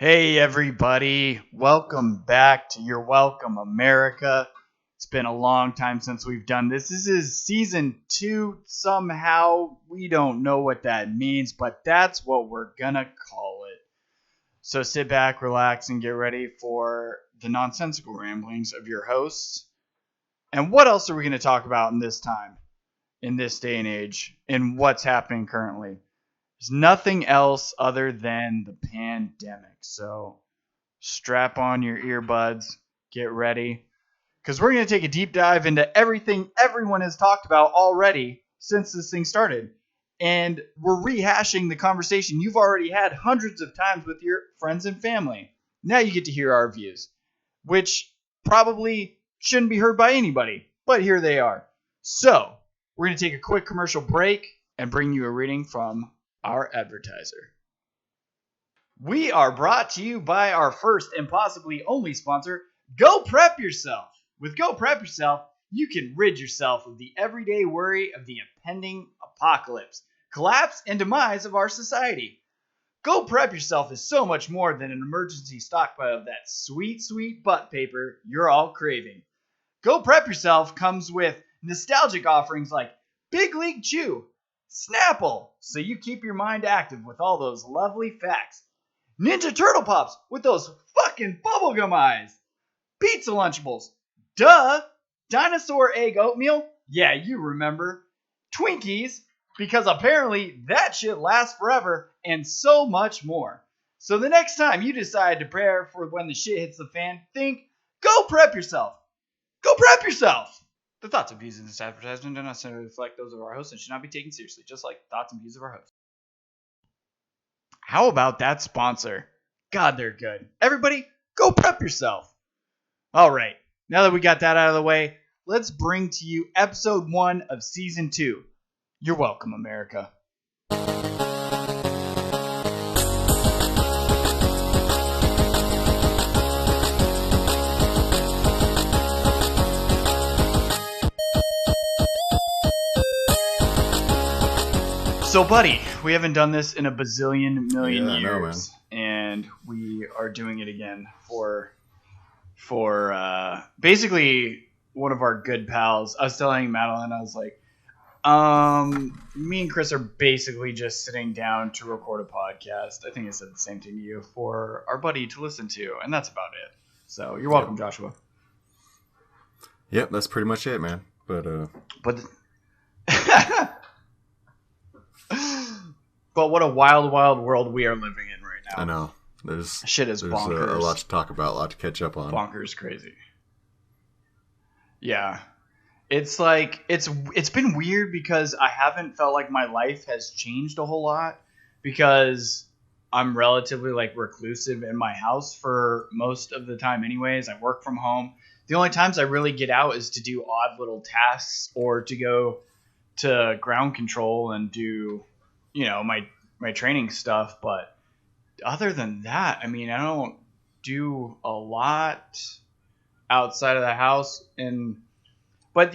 Hey everybody, welcome back to Your Welcome America. It's been a long time since we've done this. This is season 2 somehow. We don't know what that means, but that's what we're gonna call it. So sit back, relax, and get ready for the nonsensical ramblings of your hosts. And what else are we gonna talk about in this time, in this day and age, in what's happening currently? There's nothing else other than the pandemic. So strap on your earbuds, get ready, because we're going to take a deep dive into everything everyone has talked about already since this thing started. And we're rehashing the conversation you've already had hundreds of times with your friends and family. Now you get to hear our views, which probably shouldn't be heard by anybody, but here they are. So we're going to take a quick commercial break and bring you a reading from our advertiser. We are brought to you by our first and possibly only sponsor, Go Prep Yourself. With Go Prep Yourself, you can rid yourself of the everyday worry of the impending apocalypse, collapse, and demise of our society. Go Prep Yourself is so much more than an emergency stockpile of that sweet, sweet butt paper you're all craving. Go Prep Yourself comes with nostalgic offerings like Big League Chew, Snapple, so you keep your mind active with all those lovely facts. Ninja Turtle Pops with those fucking bubblegum eyes. Pizza Lunchables. Duh. Dinosaur Egg Oatmeal. Yeah, you remember. Twinkies, because apparently that shit lasts forever, and so much more. So the next time you decide to prepare for when the shit hits the fan, think, Go Prep Yourself. Go Prep Yourself. The thoughts and views in this advertisement do not necessarily reflect those of our hosts and should not be taken seriously, just like the thoughts and views of our hosts. How about that sponsor? God, they're good. Everybody, go prep yourself. All right, now that we got that out of the way, let's bring to you episode 1 of season 2. You're welcome, America. So, buddy, we haven't done this in a bazillion million years, and we are doing it again for basically one of our good pals. I was telling Madeline, I was like, me and Chris are basically just sitting down to record a podcast. I think I said the same thing to you, for our buddy to listen to, and that's about it. So, you're welcome, Joshua. Yep, that's pretty much it, man. But But what a wild, wild world we are living in right now. I know. There's bonkers. A lot to talk about, a lot to catch up on. Bonkers crazy. Yeah. It's like, it's been weird because I haven't felt like my life has changed a whole lot because I'm relatively like reclusive in my house for most of the time anyways. I work from home. The only times I really get out is to do odd little tasks or to go to ground control and do, my training stuff. But other than that, I mean, I don't do a lot outside of the house. But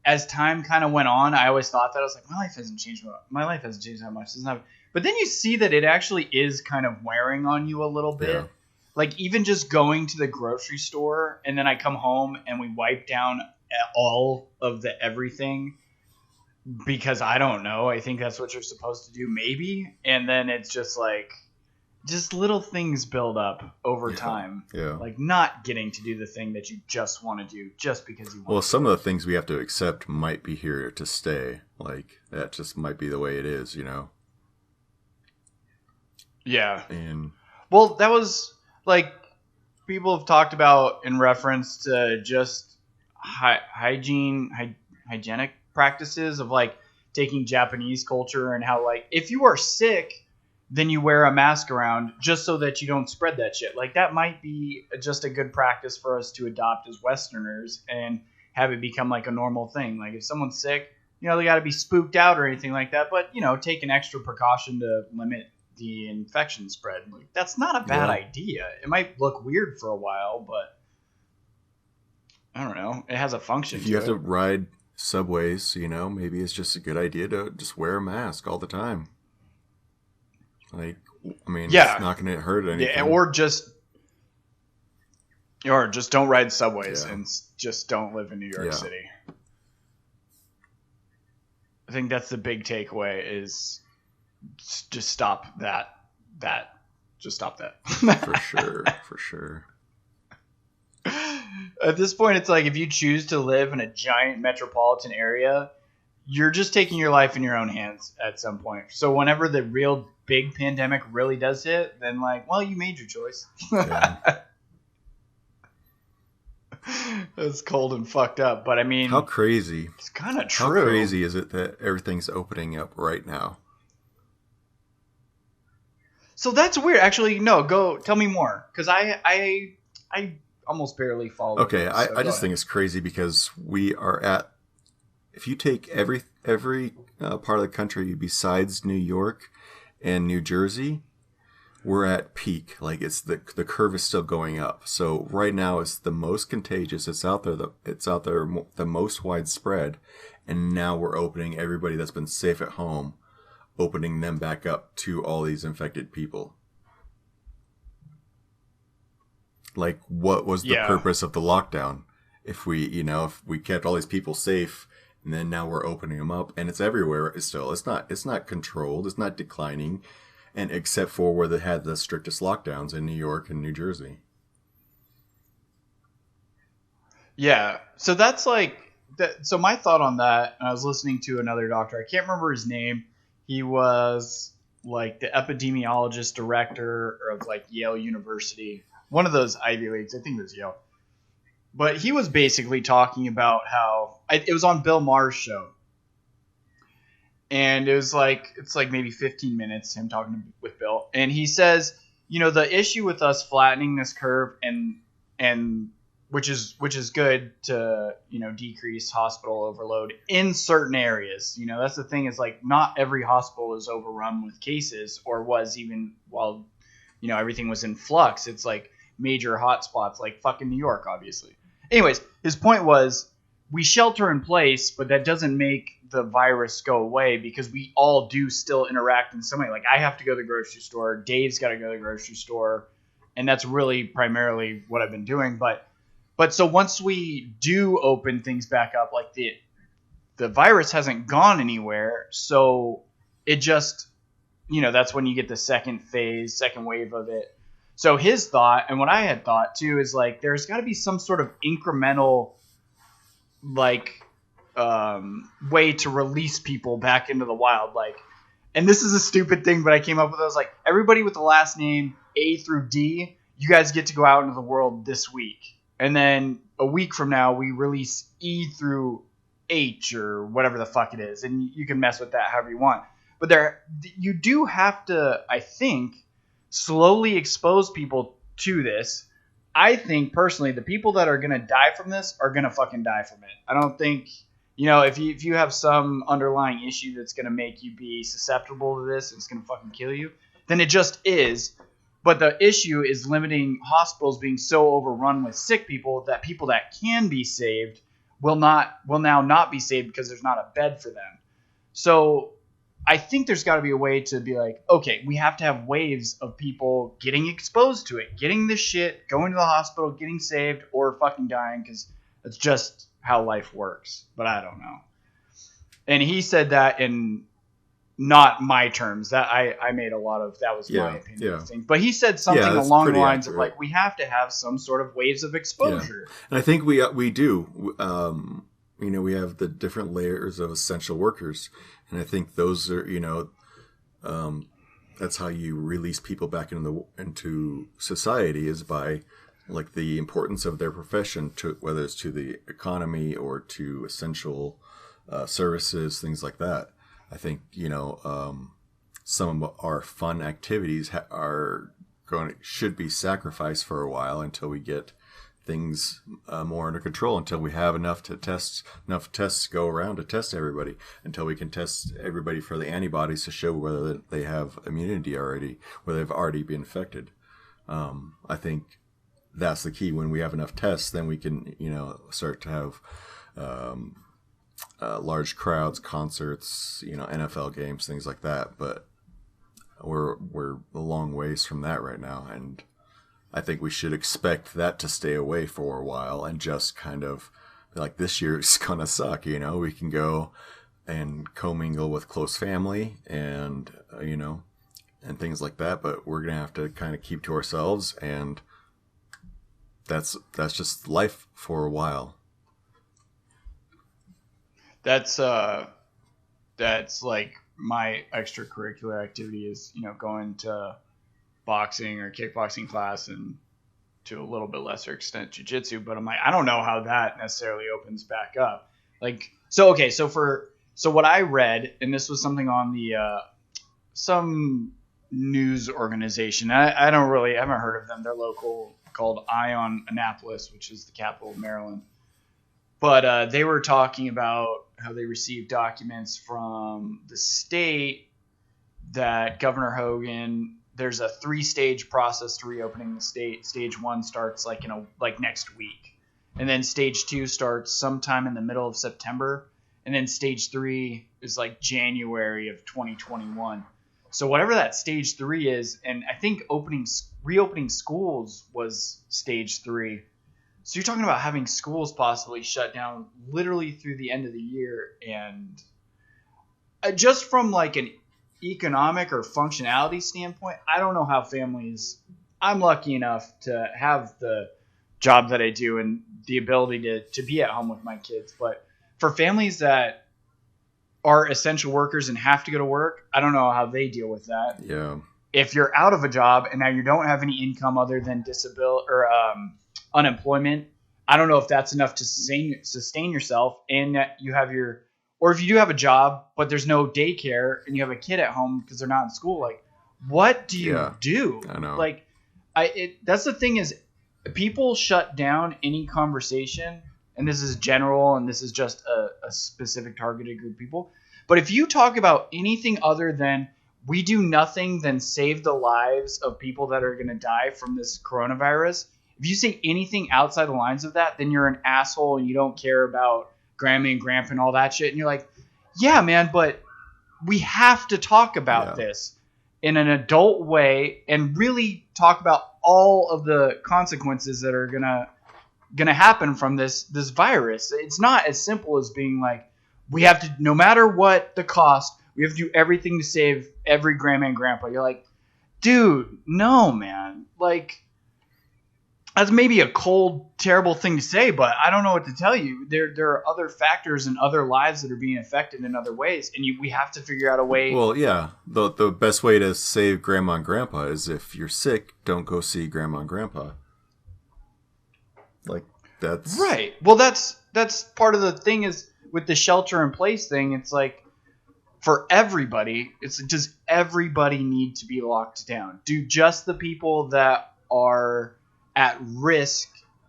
as time kind of went on, I always thought that I was like, my life hasn't changed that much. But then you see that it actually is kind of wearing on you a little bit. Yeah. Like even just going to the grocery store and then I come home and we wipe down all of the everything. Because I don't know. I think that's what you're supposed to do, maybe. And then it's just like, just little things build up over time. Yeah. Like not getting to do the thing that you just want to do just because you want to. Well, some of the things we have to accept might be here to stay. Like, that just might be the way it is, Yeah. And well, that was like people have talked about in reference to just hygienic practices of like taking Japanese culture and how like if you are sick then you wear a mask around just so that you don't spread that shit. Like that might be just a good practice for us to adopt as Westerners and have it become like a normal thing. Like if someone's sick, they got to be spooked out or anything like that, but take an extra precaution to limit the infection spread. Like that's not a bad idea. It might look weird for a while, but I don't know. It has a function. If you have to ride subways, maybe it's just a good idea to just wear a mask all the time. Like, I mean, Yeah. it's not going to hurt anything. Yeah, or just don't ride subways and just don't live in New York City. I think that's the big takeaway is just stop that. Just stop that. For sure. At this point, it's like if you choose to live in a giant metropolitan area, you're just taking your life in your own hands at some point. So whenever the real big pandemic really does hit, then like, well, you made your choice. Yeah. It's cold and fucked up, but I mean, how crazy? It's kind of true. How crazy is it that everything's opening up right now? So that's weird. Actually, no, go tell me more, because I almost barely follow. Okay, I just think it's crazy because we are at. If you take every part of the country besides New York and New Jersey, we're at peak. Like it's the curve is still going up. So right now it's the most contagious. It's out there. The most widespread, and now we're opening everybody that's been safe at home, opening them back up to all these infected people. Like, what was the purpose of the lockdown? If we kept all these people safe, and then now we're opening them up, and it's everywhere. It's not controlled. It's not declining, and except for where they had the strictest lockdowns in New York and New Jersey. Yeah. So that's like that. So my thought on that, and I was listening to another doctor. I can't remember his name. He was like the epidemiologist director of like Yale University. One of those Ivy Leagues. I think it was Yale. But he was basically talking about how it was on Bill Maher's show. And it's like maybe 15 minutes, him talking with Bill. And he says, the issue with us flattening this curve and which is good to, decrease hospital overload in certain areas. That's the thing is like not every hospital is overrun with cases or was even while, everything was in flux. It's like major hotspots like fucking New York, obviously. Anyways, his point was we shelter in place, but that doesn't make the virus go away because we all do still interact in some way. Like I have to go to the grocery store. Dave's got to go to the grocery store. And that's really primarily what I've been doing. But so once we do open things back up, like the virus hasn't gone anywhere. So it just, that's when you get the second wave of it. So his thought, and what I had thought too, is like there's got to be some sort of incremental, like, way to release people back into the wild. Like, and this is a stupid thing, but I came up with it. I was like, everybody with the last name A through D, you guys get to go out into the world this week, and then a week from now we release E through H or whatever the fuck it is, and you can mess with that however you want. But you do have to, I think, slowly expose people to this. I think personally the people that are going to die from this are going to fucking die from it. I don't think, if you have some underlying issue that's going to make you be susceptible to this and it's going to fucking kill you, then it just is. But the issue is limiting hospitals being so overrun with sick people that people that can be saved will now not be saved because there's not a bed for them. So I think there's got to be a way to be like, okay, we have to have waves of people getting exposed to it, getting this shit, going to the hospital, getting saved, or fucking dying because it's just how life works. But I don't know. And he said that in not my terms. That I made a lot of, that was my opinion of things. But he said something along the lines of like, we have to have some sort of waves of exposure. Yeah. And I think we do. We have the different layers of essential workers. And I think those are, that's how you release people back into society is by like the importance of their profession, to whether it's to the economy or to essential services, things like that. I think, some of our fun activities should be sacrificed for a while until we get things more under control, until we have enough tests go around to test everybody, until we can test everybody for the antibodies to show whether they have immunity already, whether they've already been infected. I think that's the key. When we have enough tests, then we can, start to have large crowds, concerts, NFL games, things like that. But we're a long ways from that right now, and I think we should expect that to stay away for a while and just kind of be like, this year is gonna suck. We can go and commingle with close family and and things like that, but we're gonna have to kind of keep to ourselves, and that's just life for a while. That's like my extracurricular activity is, going to boxing or kickboxing class, and to a little bit lesser extent jiu-jitsu. But I'm like, I don't know how that necessarily opens back up. Like, so what I read, and this was something on the some news organization. I haven't heard of them. They're local, called Ion Annapolis, which is the capital of Maryland. But they were talking about how they received documents from the state that Governor Hogan, there's a 3-stage process to reopening the state. Stage 1 starts like next week, and then stage 2 starts sometime in the middle of September, and then stage 3 is like January of 2021. So whatever that stage 3 is, and I think reopening schools was stage 3. So you're talking about having schools possibly shut down literally through the end of the year. And just from like an economic or functionality standpoint, I don't know how families, I'm lucky enough to have the job that I do and the ability to be at home with my kids. But for families that are essential workers and have to go to work, I don't know how they deal with that. Yeah. If you're out of a job and now you don't have any income other than disability or unemployment, I don't know if that's enough to sustain yourself, and you have or if you do have a job but there's no daycare and you have a kid at home because they're not in school, like, what do you do? I know. Like, that's the thing is, people shut down any conversation, and this is general and this is just a specific targeted group of people. But if you talk about anything other than we do nothing than save the lives of people that are going to die from this coronavirus, if you say anything outside the lines of that, then you're an asshole and you don't care about Grammy and Grandpa and all that shit. And you're like, yeah, man, but we have to talk about this in an adult way and really talk about all of the consequences that are gonna happen from this virus. It's not as simple as being like, we have to, no matter what the cost, we have to do everything to save every grandma and grandpa. You're like, dude, no, man. Like, that's maybe a cold, terrible thing to say, but I don't know what to tell you. There are other factors and other lives that are being affected in other ways, and we have to figure out a way. Well, yeah. The best way to save grandma and grandpa is if you're sick, don't go see grandma and grandpa. Like, that's... Right. Well, that's part of the thing is with the shelter in place thing, it's like, for everybody, does everybody need to be locked down? Do just the people that are at risk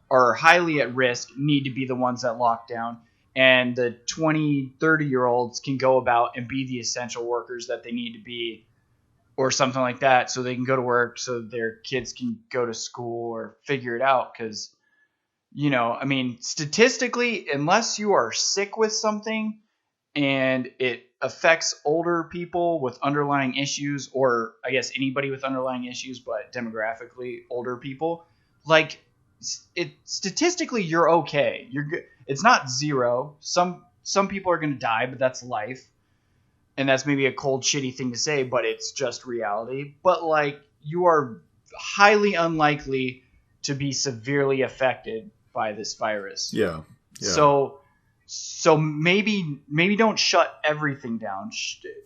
or highly at risk need to be the ones that lock down, and the 20, 30-year-olds can go about and be the essential workers that they need to be, or something like that, so they can go to work, so their kids can go to school or figure it out? Because, I mean, statistically, unless you are sick with something and it affects older people with underlying issues, or I guess anybody with underlying issues, but demographically older people, like, statistically you're okay. You're good. It's not zero. Some people are going to die, but that's life. And that's maybe a cold, shitty thing to say, but it's just reality. But like, you are highly unlikely to be severely affected by this virus. Yeah. So maybe don't shut everything down.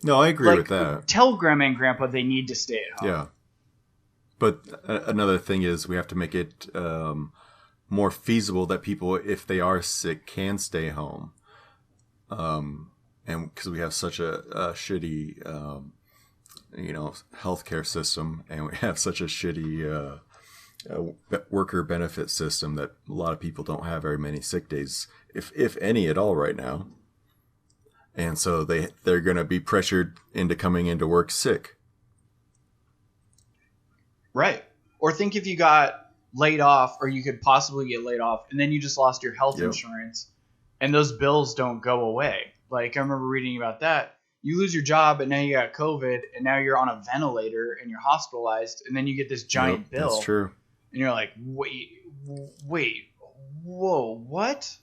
No, I agree with that. Tell grandma and grandpa they need to stay at home. Yeah. But another thing is we have to make it more feasible that people, if they are sick, can stay home. And because we have such a shitty, healthcare system, and we have such a shitty worker benefit system that a lot of people don't have very many sick days, if any at all, right now. And so they're going to be pressured into coming into work sick. Right. Or think if you got laid off, or you could possibly get laid off, and then you just lost your health insurance, and those bills don't go away. Like, I remember reading about that. you lose your job and now you got COVID and now you're on a ventilator and you're hospitalized and then you get this giant bill. That's true. And you're like, wait, whoa, what?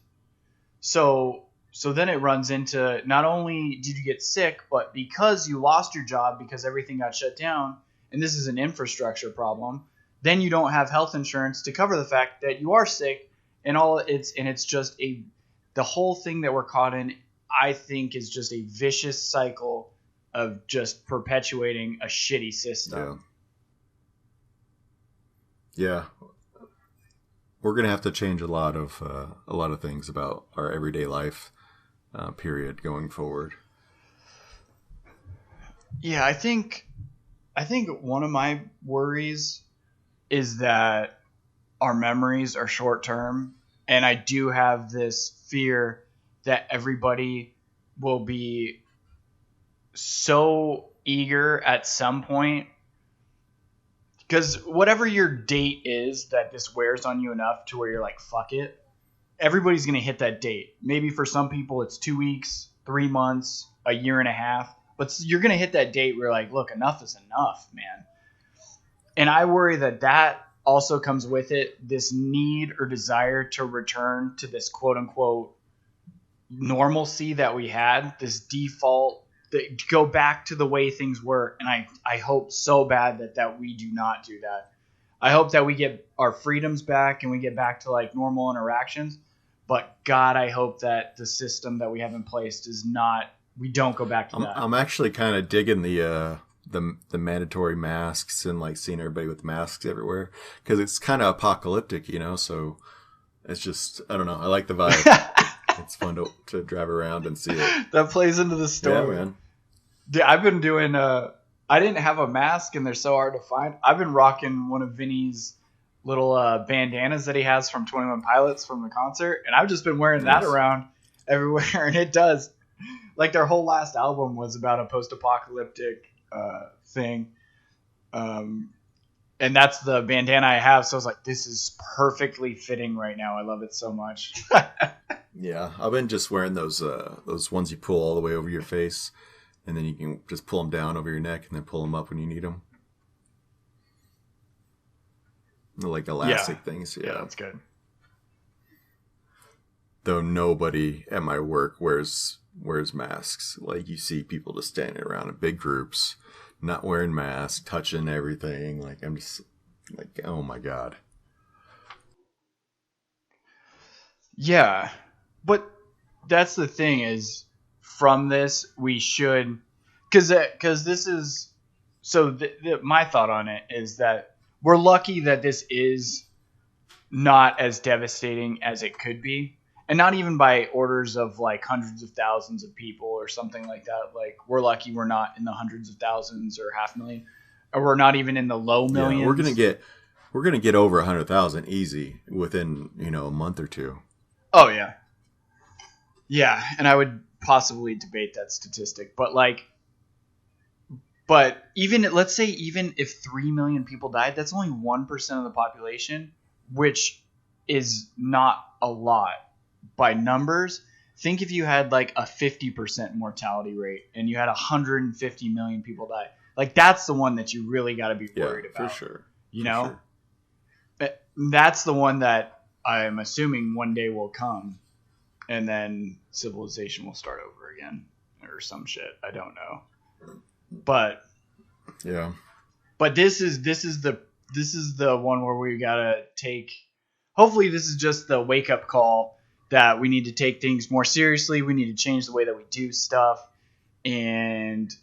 So then it runs into, not only did you get sick, but because you lost your job because everything got shut down, and this is an infrastructure problem, then you don't have health insurance to cover the fact that you are sick, and it's just the whole thing that we're caught in, I think, is just a vicious cycle of just perpetuating a shitty system. Yeah. We're gonna have to change a lot of things about our everyday life, period, going forward. Yeah, I think one of my worries is that our memories are short term, and I do have this fear that everybody will be so eager at some point, because whatever your date is that this wears on you enough to where you're like, fuck it, everybody's going to hit that date. Maybe for some people it's 2 weeks, 3 months, a year and a half, but you're going to hit that date where you're like, look, enough is enough, man. And I worry that also comes with it this need or desire to return to this quote unquote normalcy that we had, this default, go back to the way things were. And I hope so bad that we do not do that. I hope that we get our freedoms back and we get back to like normal interactions. But God, I hope that the system that we have in place we don't go back to that. I'm actually kind of digging the mandatory masks and like seeing everybody with masks everywhere, because it's kind of apocalyptic, so it's just, I don't know. I like the vibe. It's fun to drive around and see it. That plays into the story. Yeah, man. Dude, I've been doing I didn't have a mask and they're so hard to find. I've been rocking one of Vinny's little bandanas that he has from 21 Pilots from the concert, and I've just been wearing that around everywhere, and it does. Like their whole last album was about a post-apocalyptic thing. And that's the bandana I have, so I was like, this is perfectly fitting right now. I love it so much. Yeah, I've been just wearing those ones you pull all the way over your face, and then you can just pull them down over your neck and then pull them up when you need them. They're like elastic things. Yeah, that's good. Though nobody at my work wears masks. Like, you see people just standing around in big groups, not wearing masks, touching everything. Like, I'm just like, oh my God. Yeah. But that's the thing is, from this, we should, because this is, so my thought on it is that we're lucky that this is not as devastating as it could be. And not even by orders of like hundreds of thousands of people or something like that. Like, we're lucky we're not in the hundreds of thousands or 500,000, or we're not even in the low millions. Yeah, we're gonna get over 100,000 easy within a month or two. Oh yeah, yeah, and I would possibly debate that statistic, but even let's say even if 3 million people died, that's only 1% of the population, which is not a lot. By numbers, think if you had like a 50% mortality rate and you had 150 million people die, like that's the one that you really got to be worried about. For sure. But that's the one that I'm assuming one day will come, and then civilization will start over again or some shit. I don't know. But yeah. But this is the one where we got to take, hopefully this is just the wake up call that we need to take things more seriously. We need to change the way that we do stuff and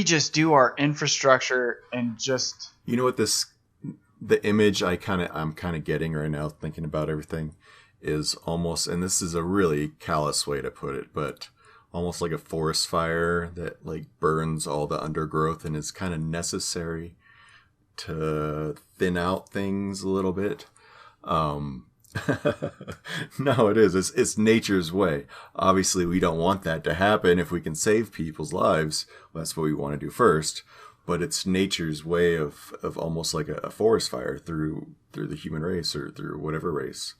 just do our infrastructure and just... You know what the image I'm kind of getting right now, thinking about everything, is almost, and this is a really callous way to put it, but almost like a forest fire that like burns all the undergrowth and is kind of necessary to thin out things a little bit. No, it is. It's nature's way. Obviously, we don't want that to happen. If we can save people's lives, well, that's what we want to do first. But it's nature's way of almost like a forest fire through the human race or through whatever race.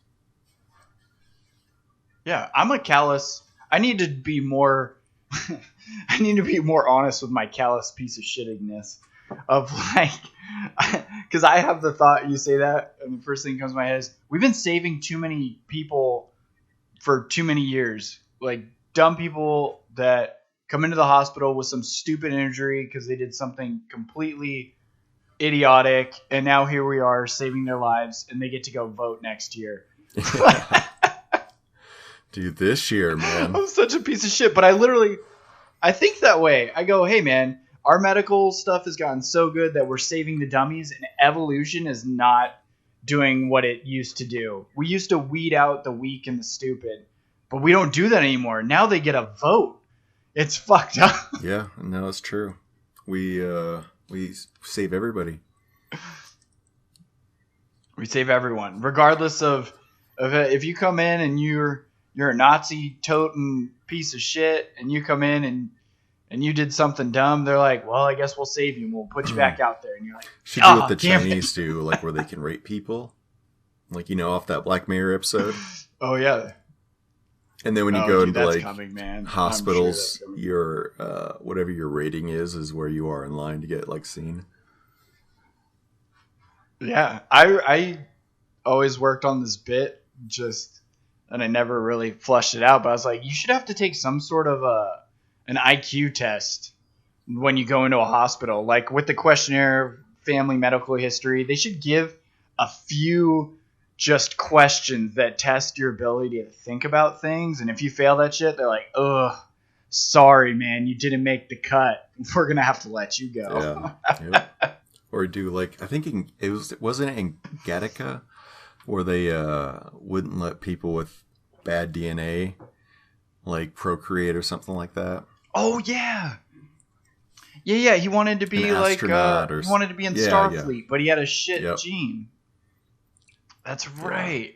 Yeah, I'm a Callous. I need to be more I need to be more honest with my callous piece of shittiness of like, because I have the thought you say that, and the first thing that comes to my head is we've been saving too many people for too many years. Like dumb people that come into the hospital with some stupid injury because they did something completely idiotic, and now here we are saving their lives, and they get to go vote next year. Dude, this year, man. I'm such a piece of shit, but I think that way. I go, hey man, our medical stuff has gotten so good that we're saving the dummies, and evolution is not doing what it used to do. We used to weed out the weak and the stupid, but we don't do that anymore. Now they get a vote. It's fucked up. Yeah, no, it's true. We save everybody. We save everyone, regardless of if you come in and you're a Nazi toting piece of shit, and you come in and you did something dumb. They're like, well, I guess we'll save you and we'll put you back out there. And you're like, should do what the Chinese do, like where they can rape people, like off that Black Mirror episode. Oh yeah. And then when you go into like coming, hospitals, your whatever your rating is where you are in line to get like seen. Yeah, I always worked on this bit, and I never really flushed it out. But I was like, you should have to take some sort of an IQ test when you go into a hospital, like with the questionnaire, family medical history. They should give a few just questions that test your ability to think about things. And if you fail that shit, they're like, ugh, sorry, man, you didn't make the cut. We're going to have to let you go. Yeah. Yep. Or do like, I think wasn't it in Gattaca where they wouldn't let people with bad DNA like procreate or something like that? Oh, yeah. Yeah, he wanted to be like, he wanted to be in Starfleet, but he had a shit gene. That's right.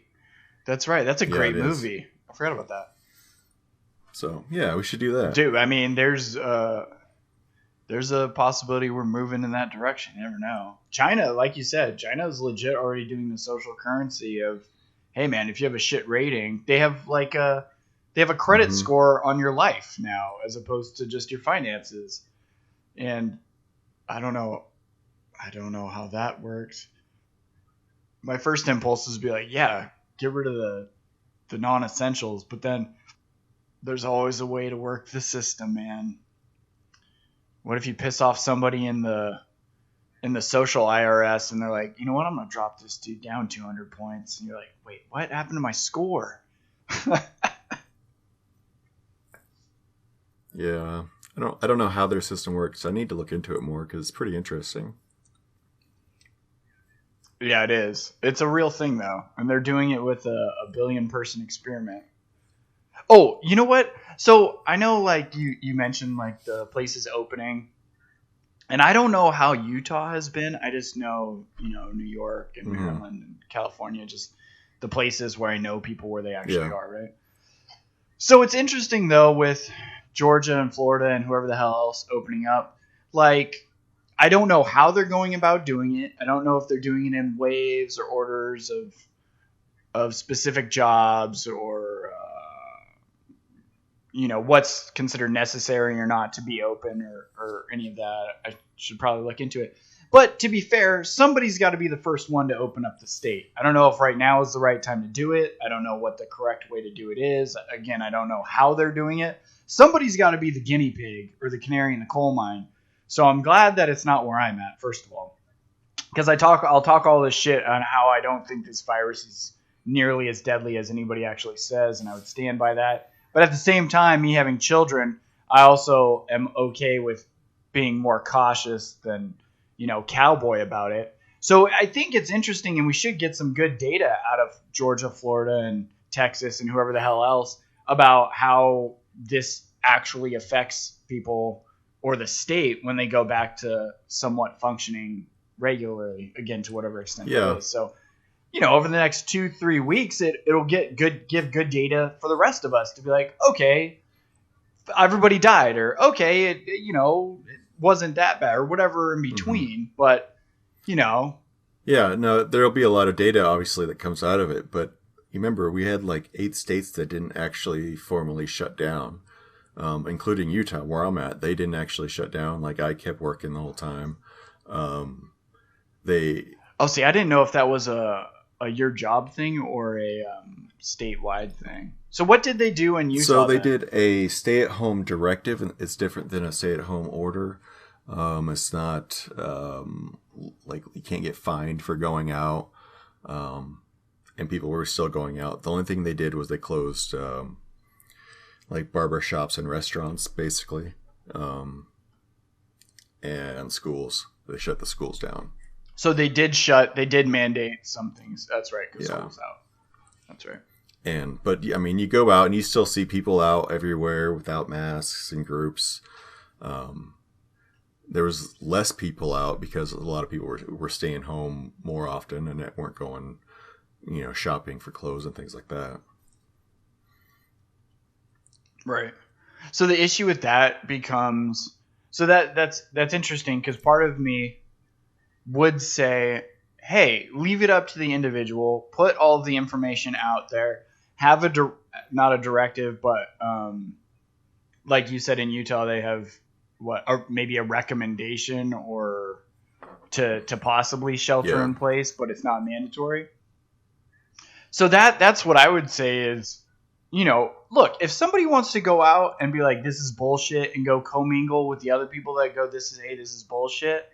That's right. That's a great movie. I forgot about that. So, yeah, we should do that. Dude, I mean, there's a possibility we're moving in that direction. You never know. China, like you said, China's legit already doing the social currency of, hey, man, if you have a shit rating, they have a credit score on your life now as opposed to just your finances. And I don't know how that works. My first impulse is to be like, yeah, get rid of the non-essentials. But then there's always a way to work the system, man. What if you piss off somebody in the social IRS and they're like, you know what, I'm going to drop this dude down 200 points. And you're like, wait, what happened to my score? Yeah. I don't know how their system works. I need to look into it more because it's pretty interesting. Yeah, it is. It's a real thing, though. And they're doing it with a billion-person experiment. Oh, you know what? So I know, like, you mentioned, like, the places opening. And I don't know how Utah has been. I just know, New York and Maryland and California, just the places where I know people where they actually are, right? So it's interesting, though, with Georgia and Florida and whoever the hell else opening up. Like, I don't know how they're going about doing it. I don't know if they're doing it in waves or orders of specific jobs or, what's considered necessary or not to be open or any of that. I should probably look into it. But to be fair, somebody's got to be the first one to open up the state. I don't know if right now is the right time to do it. I don't know what the correct way to do it is. Again, I don't know how they're doing it. Somebody's got to be the guinea pig or the canary in the coal mine. So I'm glad that it's not where I'm at, first of all. Because I'll talk all this shit on how I don't think this virus is nearly as deadly as anybody actually says, and I would stand by that. But at the same time, me having children, I also am okay with being more cautious than, cowboy about it. So I think it's interesting, and we should get some good data out of Georgia, Florida, and Texas, and whoever the hell else about how this actually affects people or the state when they go back to somewhat functioning regularly, again, to whatever extent it is. So, over the next 2-3 weeks, it'll give good data for the rest of us to be like, okay, everybody died, or okay, it wasn't that bad, or whatever in between. But, Yeah, no, there'll be a lot of data, obviously, that comes out of it. But you remember, we had like 8 states that didn't actually formally shut down. including Utah, where I'm at. They didn't actually shut down. Like, I kept working the whole time. They Oh, see, I didn't know if that was a your job thing or a statewide thing. So what did they do in Utah? So they then? did a stay-at-home directive, and it's different than a stay-at-home order. It's not like you can't get fined for going out, and people were still going out. The only thing they did was they closed like barber shops and restaurants, basically, and schools. They shut the schools down. So they did mandate some things. That's right, because school's out. That's right. But I mean, you go out and you still see people out everywhere without masks in groups. There was less people out because a lot of people were staying home more often and weren't going, shopping for clothes and things like that. Right. So the issue with that becomes that's interesting, because part of me would say, hey, leave it up to the individual, put all the information out there, have not a directive, but like you said, in Utah they have or maybe a recommendation or to possibly shelter in place, but it's not mandatory. So that's what I would say is, look, if somebody wants to go out and be like, this is bullshit, and go commingle with the other people that go, this is bullshit,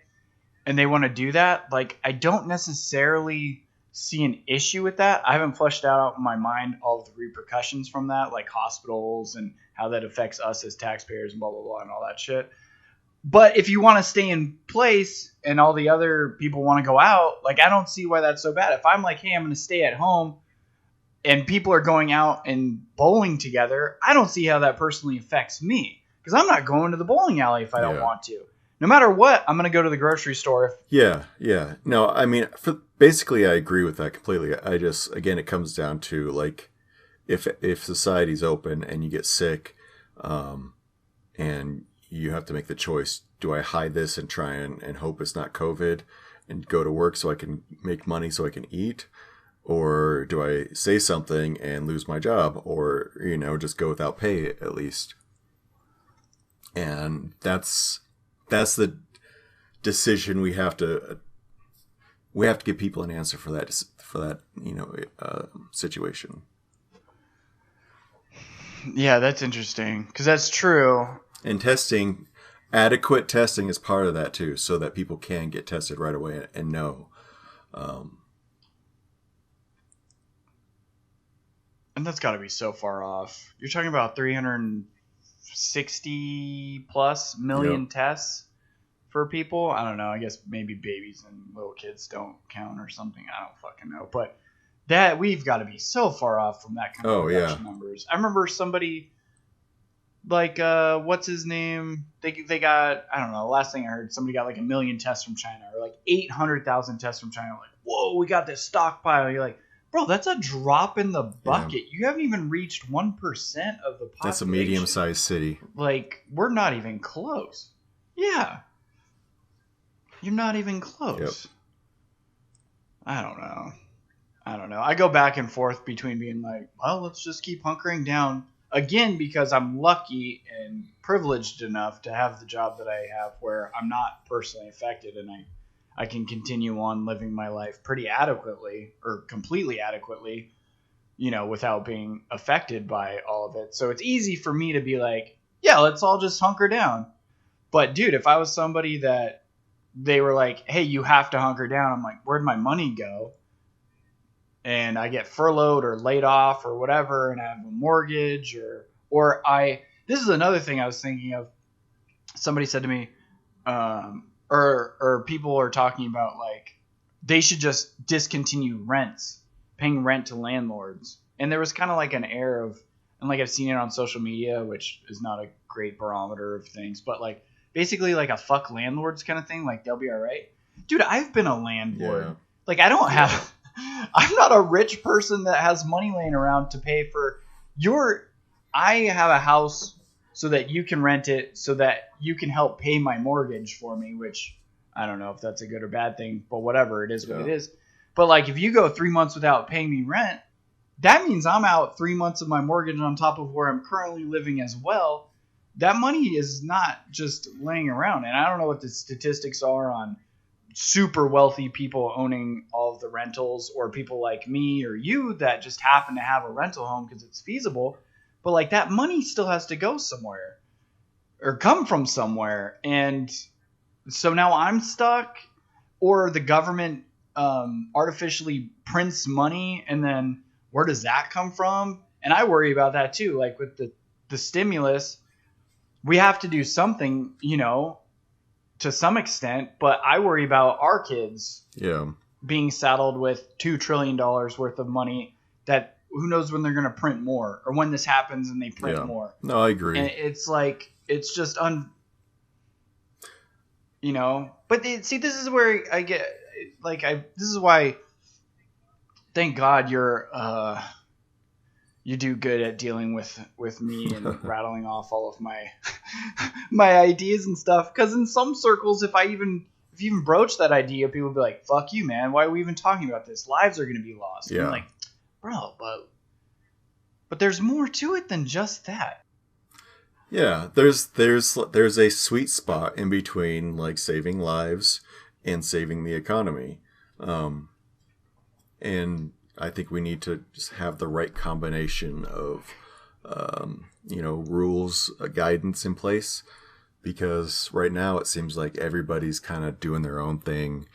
and they want to do that, like, I don't necessarily see an issue with that. I haven't fleshed out in my mind all of the repercussions from that, like hospitals and how that affects us as taxpayers and blah, blah, blah, and all that shit. But if you want to stay in place and all the other people want to go out, like, I don't see why that's so bad. If I'm like, hey, I'm going to stay at home and people are going out and bowling together, I don't see how that personally affects me, because I'm not going to the bowling alley if I don't want to. No matter what, I'm going to go to the grocery store. Yeah. No, I mean, basically, I agree with that completely. I just, again, it comes down to, like, if society's open and you get sick, and you have to make the choice, do I hide this and try and hope it's not COVID and go to work so I can make money so I can eat? Or do I say something and lose my job, or, just go without pay at least? And that's the decision we have to give people an answer for that situation. Yeah, that's interesting, because that's true. And adequate testing is part of that too, so that people can get tested right away and know. And that's got to be so far off. You're talking about 360 plus million tests for people. I don't know. I guess maybe babies and little kids don't count or something. I don't fucking know. But that we've got to be so far off from that kind of production numbers. I remember somebody like what's his name? They got, I don't know. The last thing I heard, somebody got like 1 million tests from China, or like 800,000 tests from China. Like, whoa, we got this stockpile. You're like, bro, that's a drop in the bucket. Yeah. You haven't even reached 1% of the population. That's a medium-sized city. Like, we're not even close. Yeah. You're not even close. Yep. I don't know. I go back and forth between being like, well, let's just keep hunkering down. Again, because I'm lucky and privileged enough to have the job that I have where I'm not personally affected, and I can continue on living my life pretty adequately, or completely adequately, without being affected by all of it. So it's easy for me to be like, yeah, let's all just hunker down. But dude, if I was somebody that they were like, hey, you have to hunker down, I'm like, where'd my money go? And I get furloughed or laid off or whatever, and I have a mortgage, or this is another thing I was thinking of. Somebody said to me, or people are talking about, like, they should just discontinue paying rent to landlords. And there was kind of like an air of, and like I've seen it on social media, which is not a great barometer of things, but like basically like a fuck landlords kind of thing. Like, they'll be all right. Dude, I've been a landlord. Yeah. Like, I don't have, I'm not a rich person that has money laying around to pay for I have a house so that you can rent it, so that you can help pay my mortgage for me, which I don't know if that's a good or bad thing, but whatever, it is what it is. But like, if you go 3 months without paying me rent, that means I'm out 3 months of my mortgage on top of where I'm currently living as well. that money is not just laying around. And I don't know what the statistics are on super wealthy people owning all of the rentals, or people like me or you that just happen to have a rental home because it's feasible. But like, that money still has to go somewhere or come from somewhere. And so now I'm stuck, or the government artificially prints money, and then where does that come from? And I worry about that too. Like with the stimulus, we have to do something, to some extent, but I worry about our kids being saddled with $2 trillion worth of money that who knows when they're going to print more, or when this happens and they print more. No, I agree. And it's like, it's just but this is where I get this is why, thank God you do good at dealing with me and rattling off all of my my ideas and stuff. Because in some circles, if you even broach that idea, people will be like, "Fuck you, man! Why are we even talking about this? Lives are going to be lost." Yeah. And I'm like, bro, but there's more to it than just that. Yeah, there's a sweet spot in between, like, saving lives and saving the economy, and I think we need to just have the right combination of, rules, guidance in place, because right now it seems like everybody's kind of doing their own thing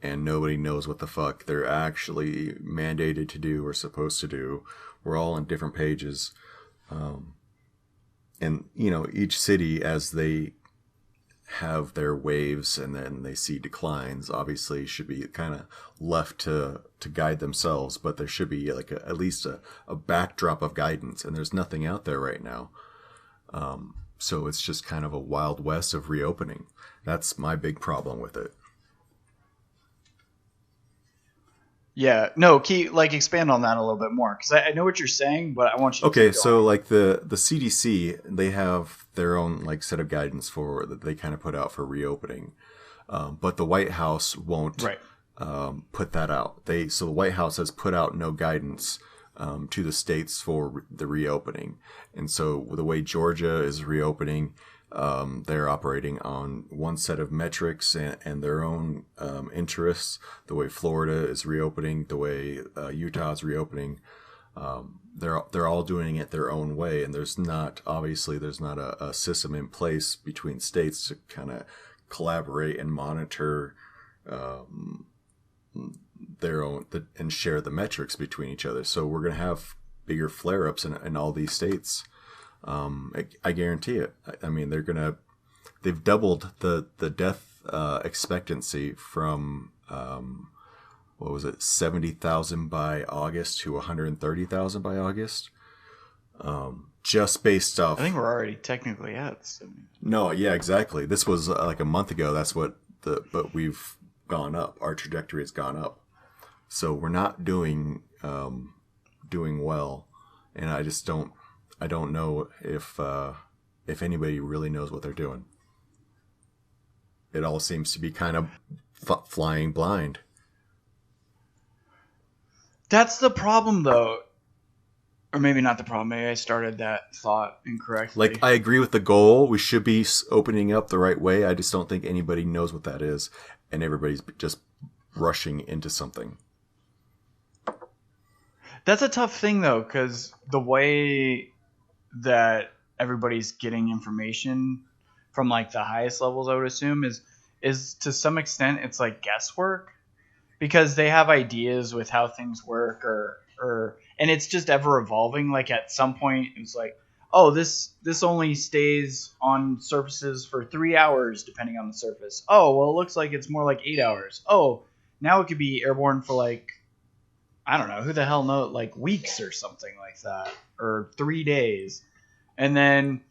and nobody knows what the fuck they're actually mandated to do or supposed to do. We're all on different pages. And, each city, as they have their waves and then they see declines, obviously should be kind of left to guide themselves, but there should be like at least a backdrop of guidance, and there's nothing out there right now. So it's just kind of a wild west of reopening. That's my big problem with it. Yeah, no, expand on that a little bit more, because I know what you're saying, but I want you to Okay, so like the CDC, they have their own like set of guidance for that they kind of put out for reopening, but the White House won't put that out. So the White House has put out no guidance to the states for the reopening, and so the way Georgia is reopening, they're operating on one set of metrics and their own interests. The way Florida is reopening, the way Utah is reopening, they're all doing it their own way. And there's not a system in place between states to kind of collaborate and monitor their own and share the metrics between each other. So we're going to have bigger flare-ups in all these states. I guarantee it. I mean, they've doubled the death expectancy from 70,000 by August to 130,000 by August. Just based off. I think we're already technically at 70. No, yeah, exactly. This was like a month ago. That's but we've gone up. Our trajectory has gone up. So we're not doing well, and I don't know if anybody really knows what they're doing. It all seems to be kind of flying blind. That's the problem, though. Or maybe not the problem. Maybe I started that thought incorrectly. Like, I agree with the goal. We should be opening up the right way. I just don't think anybody knows what that is. And everybody's just rushing into something. That's a tough thing, though, because the way that everybody's getting information from like the highest levels, I would assume, is to some extent it's like guesswork, because they have ideas with how things work, or and it's just ever evolving. Like at some point it's like, oh, this only stays on surfaces for 3 hours depending on the surface. Oh, well, it looks like it's more like 8 hours. Oh, now it could be airborne for like, I don't know, who the hell knows, like weeks or something like that, or 3 days. And then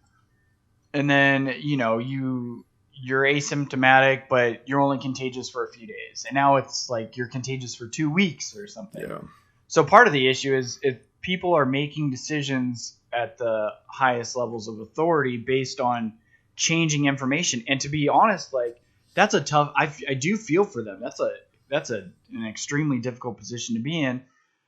you're asymptomatic, but you're only contagious for a few days. And now it's like you're contagious for 2 weeks or something. Yeah. So part of the issue is if people are making decisions at the highest levels of authority based on changing information. And to be honest, like, that's a tough, I do feel for them. That's an extremely difficult position to be in,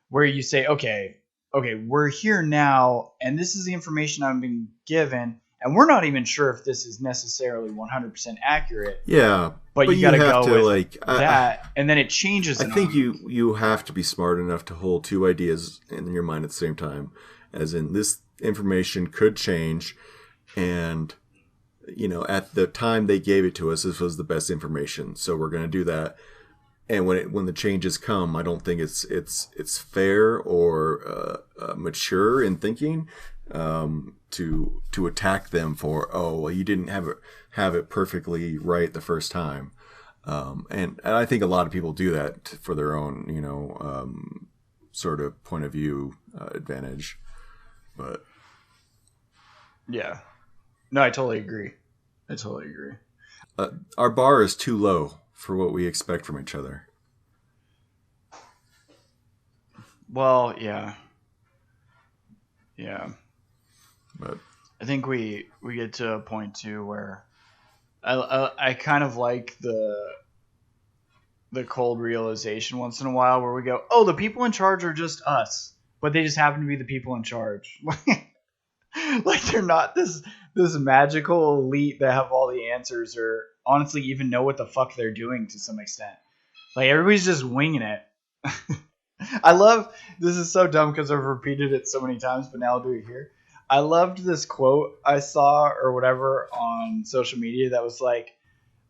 where you say, okay, we're here now, and this is the information I'm being given, And we're not even sure if this is necessarily 100% accurate. Yeah. But you got to go with like, that. And then it changes. I think you have to be smart enough to hold two ideas in your mind at the same time. As in, this information could change. And, at the time they gave it to us, this was the best information. So we're going to do that. And when the changes come, I don't think it's fair or mature in thinking to attack them for, you didn't have it perfectly right the first time. And I think a lot of people do that for their own sort of point of view advantage. But yeah, no, I totally agree. Our bar is too low for what we expect from each other. Well, yeah. But I think we get to a point too where I kind of like the cold realization once in a while where we go, oh, the people in charge are just us, but they just happen to be the people in charge. Like they're not this magical elite that have all the answers or honestly even know what the fuck they're doing to some extent. Like everybody's just winging it. I love, this is so dumb because I've repeated it so many times, but now I'll do it here. I loved this quote I saw or whatever on social media that was like,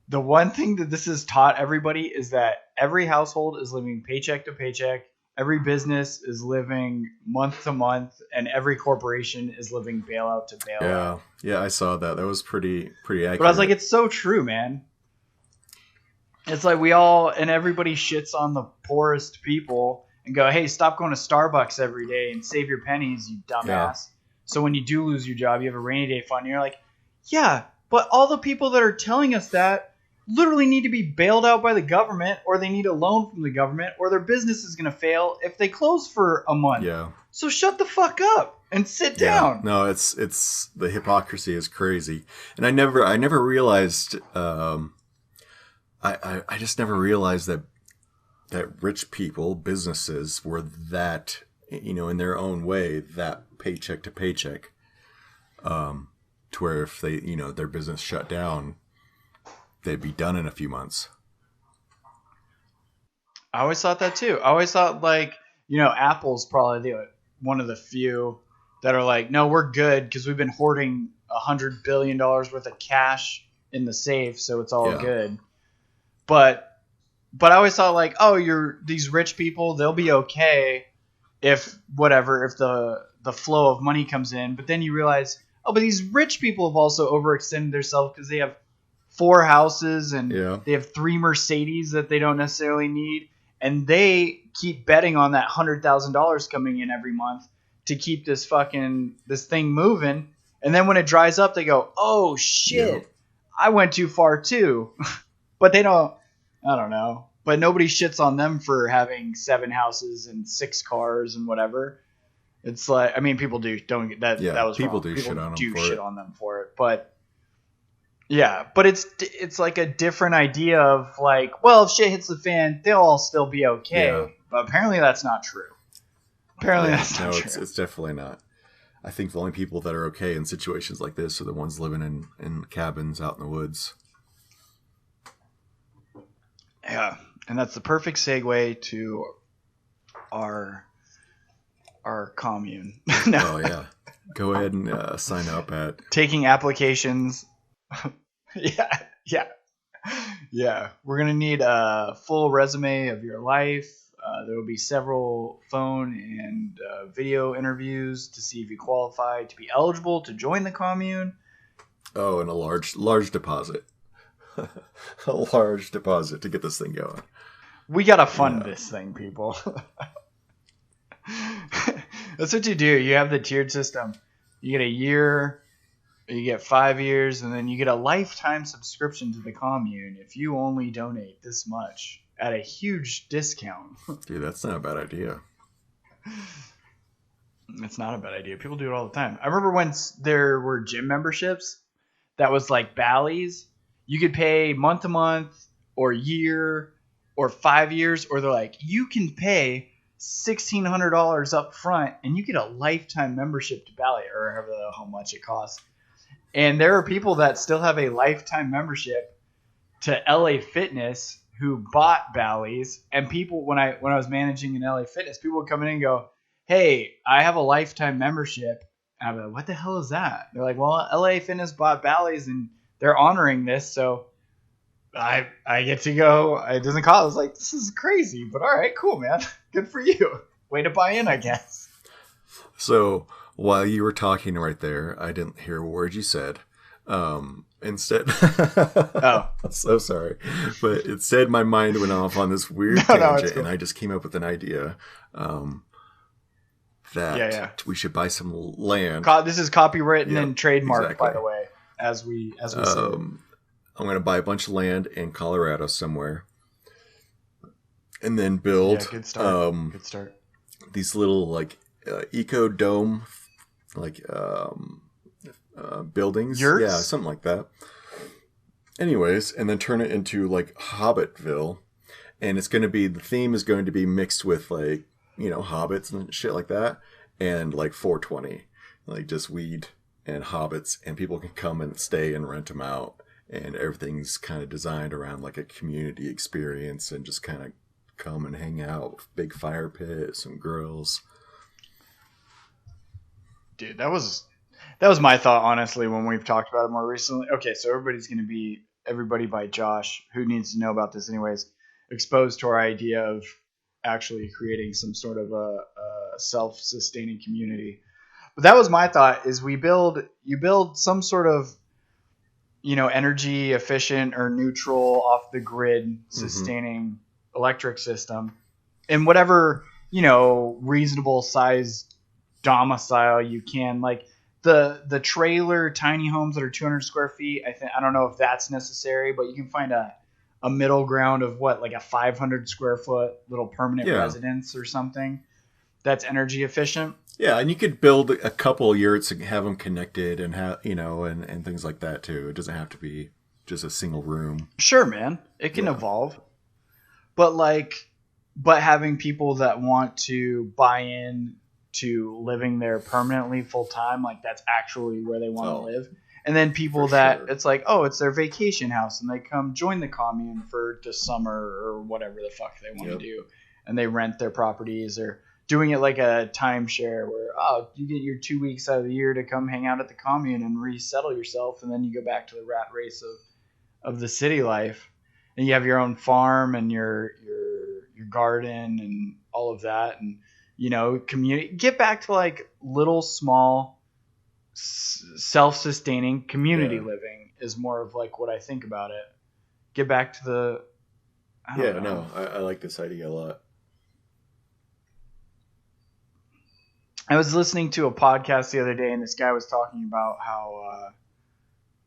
the one thing that this has taught everybody is that every household is living paycheck to paycheck, every business is living month to month, and every corporation is living bailout to bailout. Yeah, I saw that. That was pretty accurate. But I was like, it's so true, man. It's like everybody shits on the poorest people and go, hey, stop going to Starbucks every day and save your pennies, you dumbass. Yeah. So when you do lose your job, you have a rainy day fund. And you're like, yeah, but all the people that are telling us that literally need to be bailed out by the government, or they need a loan from the government, or their business is going to fail if they close for a month. Yeah. So shut the fuck up and sit down. No, it's the hypocrisy is crazy. And I never realized I just never realized that rich people, businesses were that, in their own way, that paycheck to paycheck, to where if they, their business shut down, they'd be done in a few months. I always thought that too. I always thought Apple's probably one of the few that are like, no, we're good because we've been hoarding $100 billion worth of cash in the safe, so it's all good. But I always thought like, oh, these rich people, they'll be okay if the flow of money comes in. But then you realize, but these rich people have also overextended themselves because they have 4 houses and they have 3 Mercedes that they don't necessarily need. And they keep betting on that $100,000 coming in every month to keep this thing moving. And then when it dries up, they go, oh shit, I went too far too. But they don't, I don't know. But nobody shits on them for having 7 houses and 6 cars and whatever. It's like, I mean, people do. Don't get that. Yeah, that was people wrong. Do people shit on them for it. But yeah, but it's like a different idea of like, well, if shit hits the fan, they'll all still be okay. Yeah. But apparently that's not true. That's not true. It's definitely not. I think the only people that are okay in situations like this are the ones living in cabins out in the woods. Yeah, and that's the perfect segue to our commune. No. Oh yeah, go ahead and sign up at taking applications. Yeah. We're gonna need a full resume of your life. There will be several phone and video interviews to see if you qualify to be eligible to join the commune. Oh, and a large deposit. A large deposit to get this thing going. We gotta fund this thing, people. That's what you do. You have the tiered system. You get a year, you get 5 years, and then you get a lifetime subscription to the commune if you only donate this much at a huge discount. Dude, that's not a bad idea. It's not a bad idea. People do it all the time. I remember when there were gym memberships that was like Bally's. You could pay month to month or year or 5 years, or they're like, you can pay $1,600 up front and you get a lifetime membership to Bally, or however how much it costs. And there are people that still have a lifetime membership to LA Fitness who bought Bally's. And people, when I was managing in LA Fitness, people would come in and go, "Hey, I have a lifetime membership." And I'd be like, "What the hell is that?" They're like, "Well, LA Fitness bought Bally's and they're honoring this, so I get to go. It doesn't cost." I was like, "This is crazy, but all right, cool, man. Good for you. Way to buy in, I guess." So while you were talking right there, I didn't hear a word you said. Instead, Oh, I'm so sorry, but instead my mind went off on this weird No, tangent, it's cool. and I just came up with an idea that we should buy some land. This is copywritten and trademarked, exactly. by the way, as we say it. I'm going to buy a bunch of land in Colorado somewhere, and then build good start. Good start. these little like eco dome like buildings. Yurts? Yeah, something like that. Anyways, and then turn it into like Hobbitville, and it's going to be, the theme is going to be mixed with like, hobbits and shit like that, and like 420, like just weed and hobbits, and people can come and stay and rent them out, and everything's kind of designed around like a community experience, and just kind of come and hang out with big fire pit, some grills. Dude, that was my thought, honestly, when we've talked about it more recently. Okay, so everybody by Josh, who needs to know about this anyways, exposed to our idea of actually creating some sort of a self-sustaining community. But that was my thought, is you build some sort of, energy efficient or neutral, off the grid sustaining electric system in whatever, reasonable size domicile you can. Like the trailer tiny homes that are 200 square feet, I don't know if that's necessary, but you can find a middle ground of like a 500 square foot little permanent residence or something that's energy efficient. Yeah, and you could build a couple yurts and have them connected, and have and things like that too. It doesn't have to be just a single room. Sure, man, it can evolve, but having people that want to buy in to living there permanently full time, like that's actually where they want to live. And then people that it's like, oh, it's their vacation house, and they come join the commune for the summer or whatever the fuck they want to do, and they rent their properties, or doing it like a timeshare where, you get your 2 weeks out of the year to come hang out at the commune and resettle yourself, and then you go back to the rat race of the city life, and you have your own farm and your garden and all of that, and community. Get back to like little small self-sustaining community living is more of like what I think about it. Get back to the I like this idea a lot. I was listening to a podcast the other day, and this guy was talking about how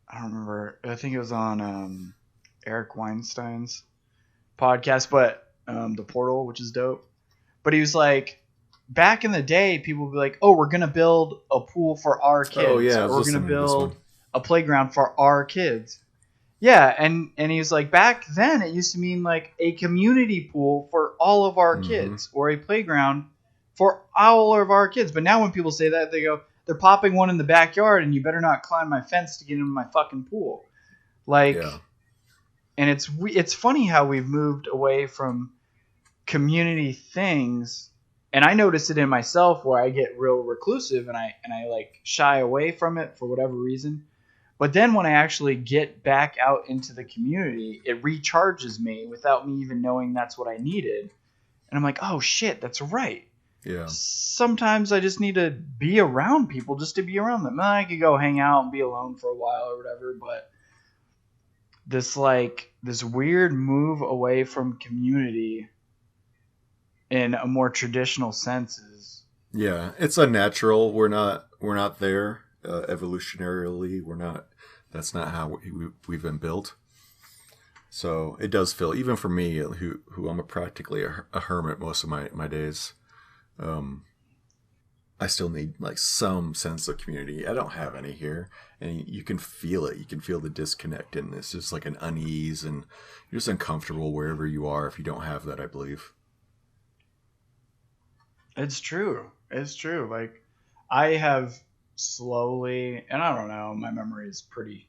I don't remember, I think it was on Eric Weinstein's podcast, but The Portal, which is dope. But he was like, back in the day, people would be like, "Oh, we're gonna build a pool for our kids. Oh yeah, or we're gonna build a playground for our kids." Yeah, and he was like, back then it used to mean like a community pool for all of our kids, or a playground for all of our kids. But now when people say that, they go, "They're popping one in the backyard, and you better not climb my fence to get into my fucking pool." Like, and it's funny how we've moved away from community things. And I notice it in myself where I get real reclusive and I like shy away from it for whatever reason. But then when I actually get back out into the community, it recharges me without me even knowing that's what I needed. And I'm like, oh shit, that's right. Yeah. Sometimes I just need to be around people just to be around them. I could go hang out and be alone for a while or whatever, but this weird move away from community in a more traditional sense is, it's unnatural. We're not there evolutionarily. That's not how we've been built. So it does feel, even for me, who I'm practically a hermit most of my days, I still need like some sense of community. I don't have any here, and you can feel it. You can feel the disconnect, and it's just like an unease, and you're just uncomfortable wherever you are if you don't have that, I believe. It's true. Like, I have slowly, and I don't know, my memory is pretty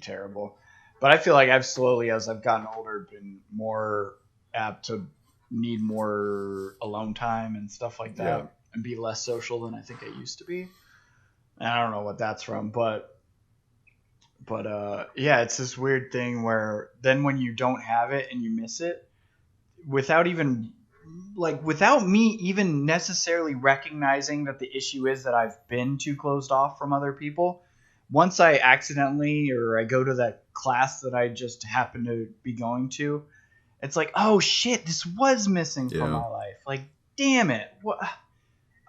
terrible, but I feel like I've slowly, as I've gotten older, been more apt to need more alone time and stuff like that, Yeah. and be less social than I think I used to be. And I don't know what that's from, but yeah, it's this weird thing where then when you don't have it and you miss it, without even without me even necessarily recognizing that the issue is that I've been too closed off from other people, once I accidentally or I go to that class that I just happen to be going to, it's like, oh shit, this was missing from my life. Like, damn it. What?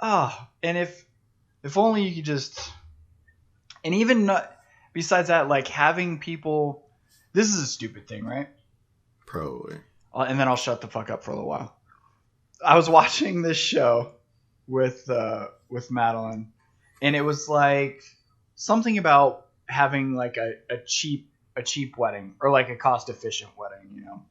Oh, and if only you could just, and even not, besides that, like having people, this is a stupid thing, right? Probably. And then I'll shut the fuck up for a little while. I was watching this show with Madeline, and it was like something about having like a cheap wedding, or like a cost efficient wedding, you know.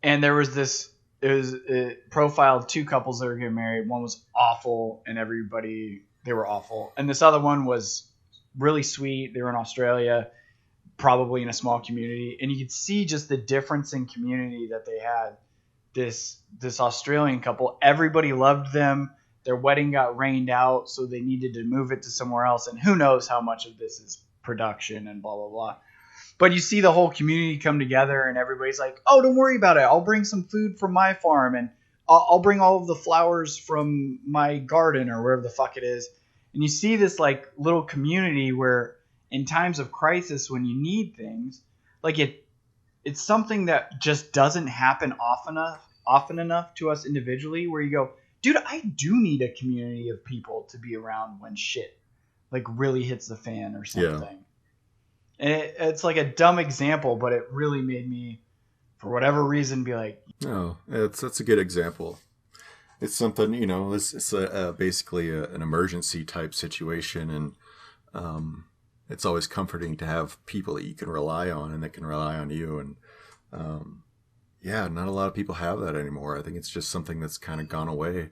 And there was this, it profiled two couples that were getting married. One was awful, and they were awful, and this other one was really sweet. They were in Australia, probably in a small community, and you could see just the difference in community that they had. This Australian couple, everybody loved them. Their wedding got rained out, so they needed to move it to somewhere else, and who knows how much of this is production and blah blah blah. But you see the whole community come together, and everybody's like, oh, don't worry about it, I'll bring some food from my farm, and I'll bring all of the flowers from my garden, or wherever the fuck it is. And you see this like little community where in times of crisis, when you need things, like it's something that just doesn't happen often enough to us individually, where you go, dude, I do need a community of people to be around when shit like really hits the fan or something. Yeah. And it's like a dumb example, but it really made me, for whatever reason, be like, no, that's a good example. It's something, you know, it's basically an emergency type situation, and it's always comforting to have people that you can rely on and that can rely on you. And yeah, not a lot of people have that anymore. I think it's just something that's kind of gone away.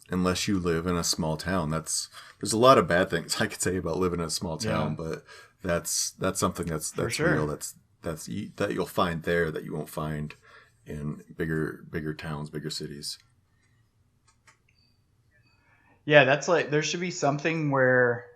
Unless you live in a small town. There's a lot of bad things I could say about living in a small town, but that's something that's sure. Real. That you'll find there that you won't find in bigger towns, bigger cities. Yeah, that's like, there should be something where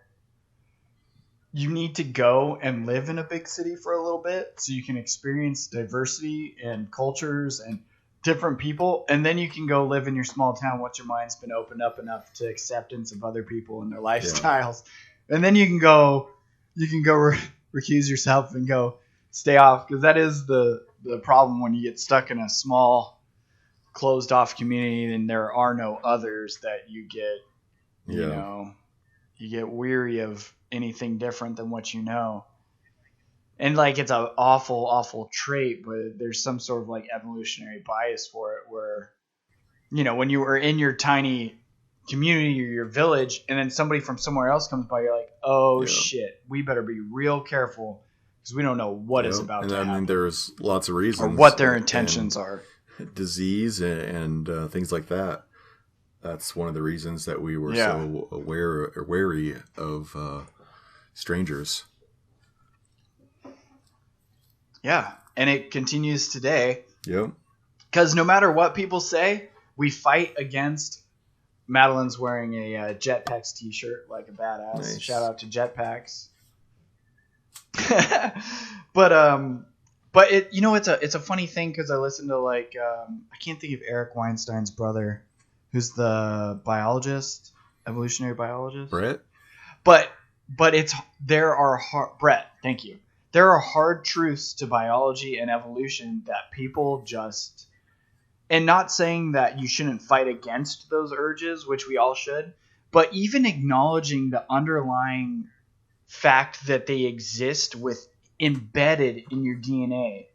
you need to go and live in a big city for a little bit so you can experience diversity and cultures and different people, and then you can go live in your small town once your mind's been opened up enough to acceptance of other people and their lifestyles. Yeah. And then you can go recuse yourself and go stay off, because that is the problem when you get stuck in a small closed off community and there are no others, that you get you know, you get weary of anything different than what you know. And like, it's an awful trait, but there's some sort of like evolutionary bias for it, where, you know, when you were in your tiny community or your village, and then somebody from somewhere else comes by, you're like, oh shit, we better be real careful, because we don't know what is about to happen. I mean, there's lots of reasons, or what their intentions are. Disease and things like that. That's one of the reasons that we were so wary of strangers. Yeah, and it continues today. Yep. Because no matter what people say, we fight against. Madeline's wearing a Jetpacks t-shirt like a badass. Nice. Shout out to Jetpacks. But it, you know, it's a funny thing, because I listen to like I can't think of Eric Weinstein's brother, who's the biologist, evolutionary biologist. Brett. But Brett. Thank you. There are hard truths to biology and evolution that people just, and not saying that you shouldn't fight against those urges, which we all should, but even acknowledging the underlying fact that they exist embedded in your DNA.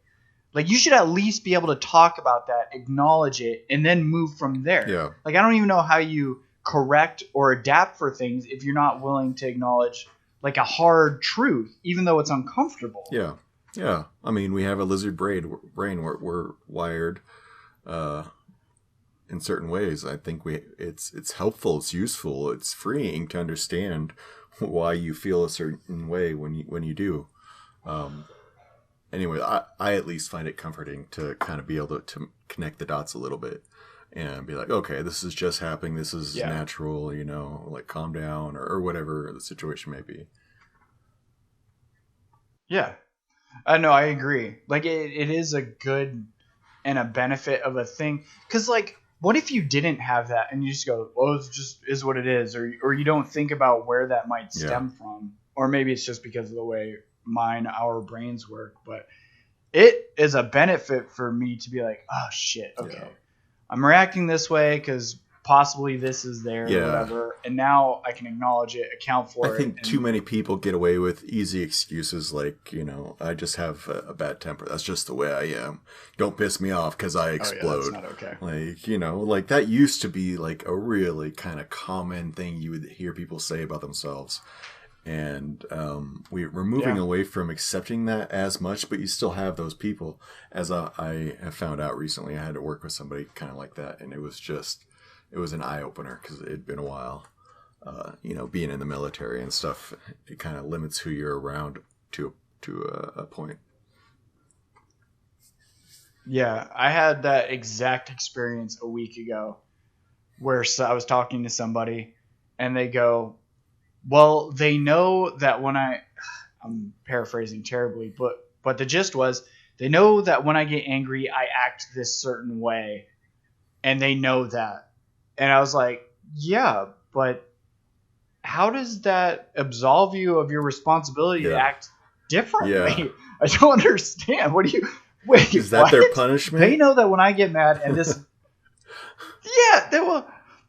Like, you should at least be able to talk about that, acknowledge it, and then move from there. Yeah. Like, I don't even know how you correct or adapt for things if you're not willing to acknowledge like a hard truth, even though it's uncomfortable. Yeah. Yeah. I mean, we have a lizard brain. We're wired in in certain ways. I think it's helpful, it's useful, it's freeing to understand why you feel a certain way when you do. Anyway, I at least find it comforting to kind of be able to connect the dots a little bit and be like, okay, this is just happening. This is natural, like calm down or whatever the situation may be. Yeah. No, I agree. Like it is a good and a benefit of a thing. Because like, what if you didn't have that and you just go, well, it just is what it is, or you don't think about where that might stem from, or maybe it's just because of the way our brains work. But it is a benefit for me to be like, oh shit, okay, I'm reacting this way because possibly this is there or whatever, and now I can acknowledge it, account for it. I think too many people get away with easy excuses like, I just have a bad temper. That's just the way I am. Don't piss me off because I explode. That's not okay. Like, like that used to be like a really kind of common thing you would hear people say about themselves. And we're moving away from accepting that as much, but you still have those people. As I have found out recently, I had to work with somebody kind of like that, and it was an eye-opener because it had been a while. Being in the military and stuff, it kind of limits who you're around to a point. Yeah, I had that exact experience a week ago where I was talking to somebody and they go, well, they know that when I'm paraphrasing terribly, but the gist was they know that when I get angry, I act this certain way, and they know that. And I was like, yeah, but how does that absolve you of your responsibility to act differently? Yeah. I don't understand. What do you wait? Is that their punishment? They know that when I get mad, and this,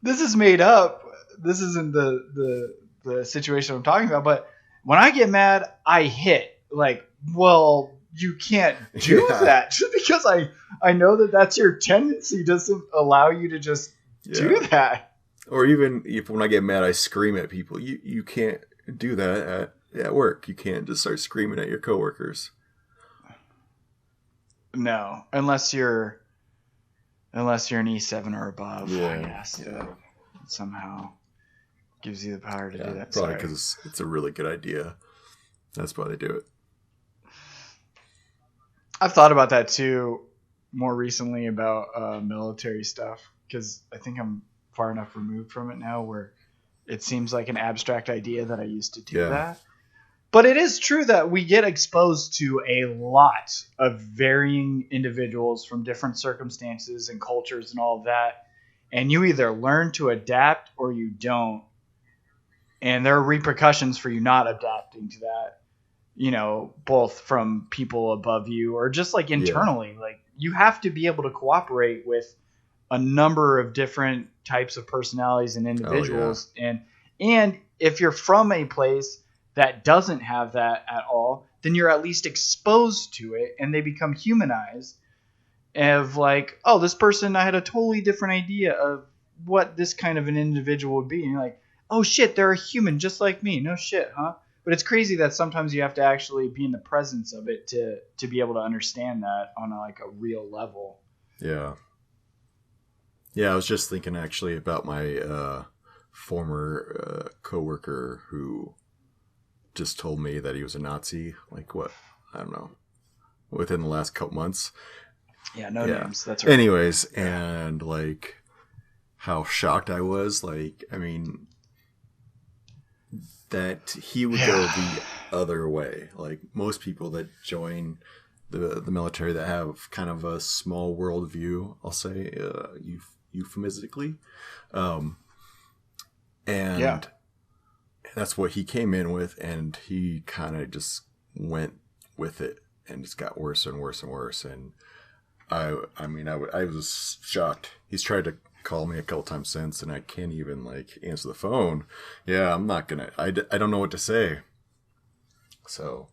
this is made up. This isn't the situation I'm talking about. But when I get mad, I hit. Like, well, you can't do that just because I know that that's your tendency doesn't allow you to just do that. Or even if when I get mad, I scream at people. You can't do that at work. You can't just start screaming at your coworkers. No, unless you're an E7 or above, I guess. That somehow gives you the power to do that. Probably because it's a really good idea. That's why they do it. I've thought about that too more recently about military stuff, because I think I'm far enough removed from it now where it seems like an abstract idea that I used to do that. But it is true that we get exposed to a lot of varying individuals from different circumstances and cultures and all of that. And you either learn to adapt or you don't. And there are repercussions for you not adapting to that, both from people above you or just like internally. Like, you have to be able to cooperate with a number of different types of personalities and individuals. And if you're from a place that doesn't have that at all, then you're at least exposed to it and they become humanized of like, oh, this person, I had a totally different idea of what this kind of an individual would be. And you're like, oh shit, they're a human just like me. No shit, huh? But it's crazy that sometimes you have to actually be in the presence of it to be able to understand that on a real level. Yeah. Yeah, I was just thinking actually about my former coworker who just told me that he was a Nazi, I don't know, within the last couple months. Yeah, names. That's right. Anyways, and how shocked I was. That he would go the other way. Like most people that join the military that have kind of a small worldview, I'll say, euphemistically. And that's what he came in with, and he kind of just went with it and just got worse and worse and worse. And I was shocked. He's tried to call me a couple times since, and I can't even answer the phone. Yeah, I'm not gonna. I don't know what to say. So,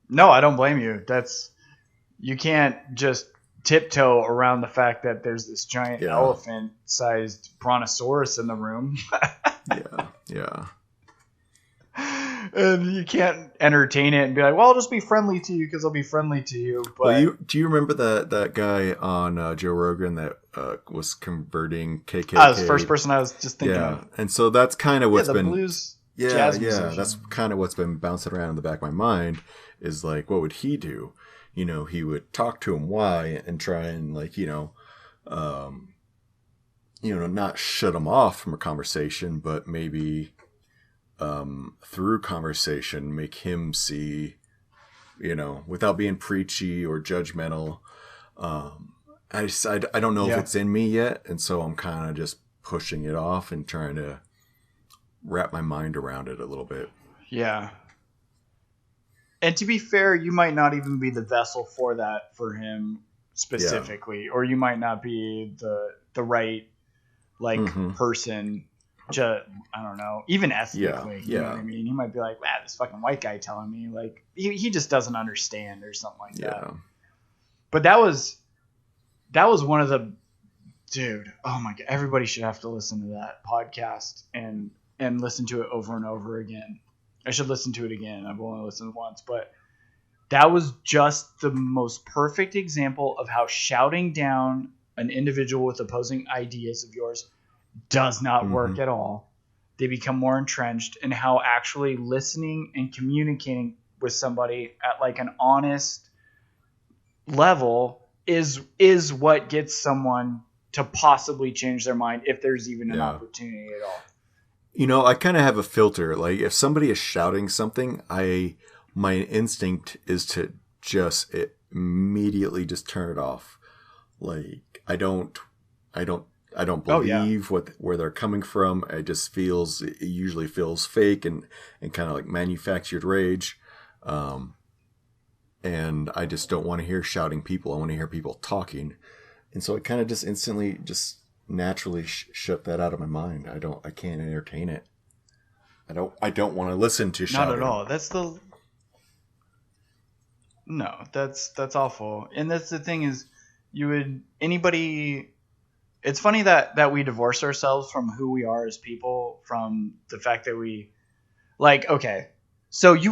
no, I don't blame you. You can't just tiptoe around the fact that there's this giant elephant-sized brontosaurus in the room. Yeah. And you can't entertain it and be like, well, I'll just be friendly to you because I'll be friendly to you. But do you remember that guy on Joe Rogan that was converting KKK. I was the first person I was just thinking of. And so that's kind of what's the been blues jazz musician. That's kind of what's been bouncing around in the back of my mind is like, what would he do? You know, he would talk to him why and try and like, not shut him off from a conversation, but maybe through conversation make him see, without being preachy or judgmental. I don't know if it's in me yet, and so I'm kind of just pushing it off and trying to wrap my mind around it a little bit. Yeah. And to be fair, you might not even be the vessel for that for him specifically, or you might not be the right person. I don't know, even ethnically. You know what I mean? He might be like, "Wow, this fucking white guy telling me like he just doesn't understand" or something like that. But that was one of the dude. Oh my god! Everybody should have to listen to that podcast and listen to it over and over again. I should listen to it again. I've only listened once, but that was just the most perfect example of how shouting down an individual with opposing ideas of yours does not work at all. They become more entrenched, and how actually listening and communicating with somebody at like an honest level is what gets someone to possibly change their mind if there's even an opportunity at all. I kind of have a filter. Like if somebody is shouting something, my instinct is to just immediately just turn it off. Like I don't believe where they're coming from. It usually feels fake and kind of like manufactured rage. And I just don't want to hear shouting people. I want to hear people talking. And so I kind of just instantly just naturally shut that out of my mind. I can't entertain it. I don't want to listen to shouting. Not at all. That's awful. And that's the thing is it's funny that we divorce ourselves from who we are as people from the fact that we so you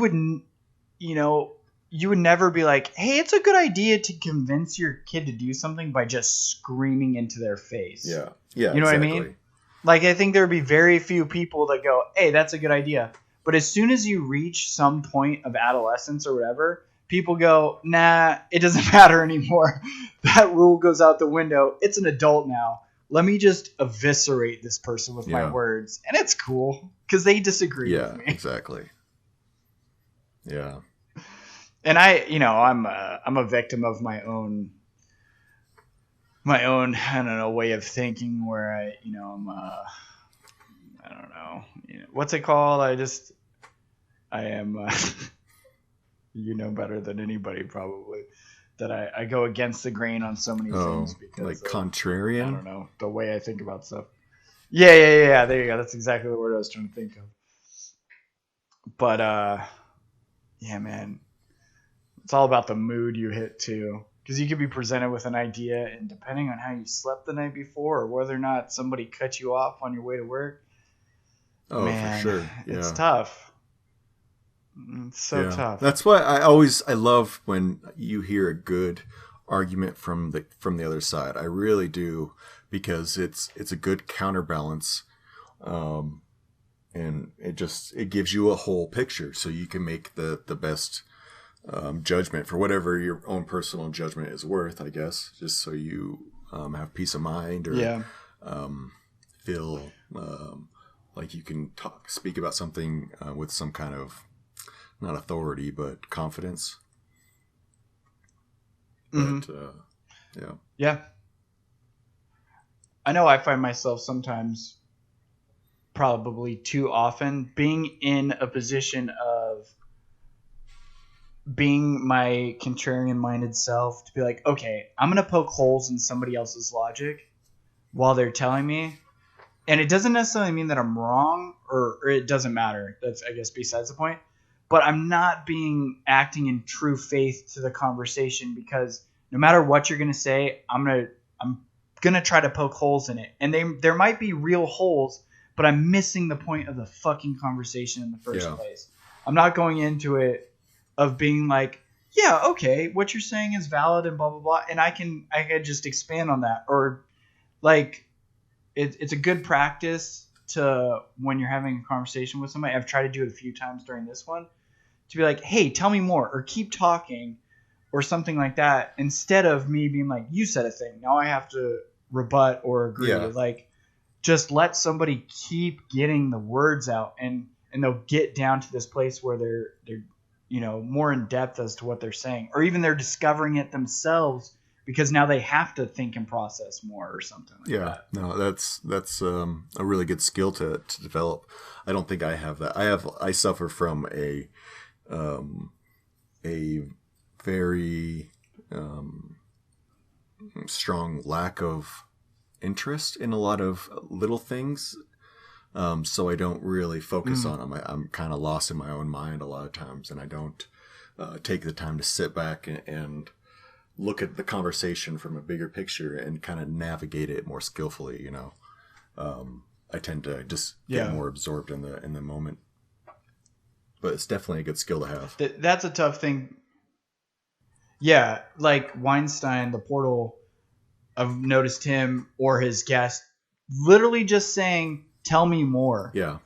would never be like, hey, it's a good idea to convince your kid to do something by just screaming into their face. Yeah. You know what I mean? Like, I think there would be very few people that go, hey, that's a good idea. But as soon as you reach some point of adolescence or whatever, people go, nah, it doesn't matter anymore. That rule goes out the window. It's an adult now. Let me just eviscerate this person with my words. And it's cool because they disagree with me. Yeah, exactly. Yeah. And I'm a victim of my own I don't know, way of thinking where I don't know, what's it called? I am better than anybody probably that I go against the grain on so many things because like contrarian. I don't know, the way I think about stuff. Yeah. There you go. That's exactly the word I was trying to think of. But yeah, man. It's all about the mood you hit too, because you could be presented with an idea, and depending on how you slept the night before, or whether or not somebody cut you off on your way to work, for sure, it's tough. It's so tough. That's why I love when you hear a good argument from the other side. I really do, because it's a good counterbalance, and it gives you a whole picture, so you can make the best judgment for whatever your own personal judgment is worth, I guess, just so you have peace of mind or feel like you can speak about something with some kind of, not authority, but confidence. Mm-hmm. But, yeah. I know I find myself sometimes, probably too often, being in a position of being my contrarian-minded self to be like, okay, I'm going to poke holes in somebody else's logic while they're telling me. And it doesn't necessarily mean that I'm wrong or it doesn't matter. That's, I guess, besides the point. But I'm not acting in true faith to the conversation, because no matter what you're going to say, I'm going to try to poke holes in it. And there might be real holes, but I'm missing the point of the fucking conversation in the first place. I'm not going into it of being like, yeah, okay, what you're saying is valid and blah, blah, blah. And I can just expand on that. Or like it's a good practice to when you're having a conversation with somebody. I've tried to do it a few times during this one to be like, hey, tell me more, or keep talking, or something like that, instead of me being like, you said a thing, now I have to rebut or agree. Yeah. Like, just let somebody keep getting the words out, and they'll get down to this place where they're more in depth as to what they're saying, or even they're discovering it themselves because now they have to think and process more or something like that. No, that's a really good skill to develop. I don't think I have that. I suffer from a very strong lack of interest in a lot of little things. So I don't really focus on them. I'm kind of lost in my own mind a lot of times, and I don't take the time to sit back and look at the conversation from a bigger picture and kind of navigate it more skillfully. I tend to just get more absorbed in the moment. But it's definitely a good skill to have. That's a tough thing. Yeah, like Weinstein, the Portal, I've noticed him or his guest literally just saying, tell me more. Yeah.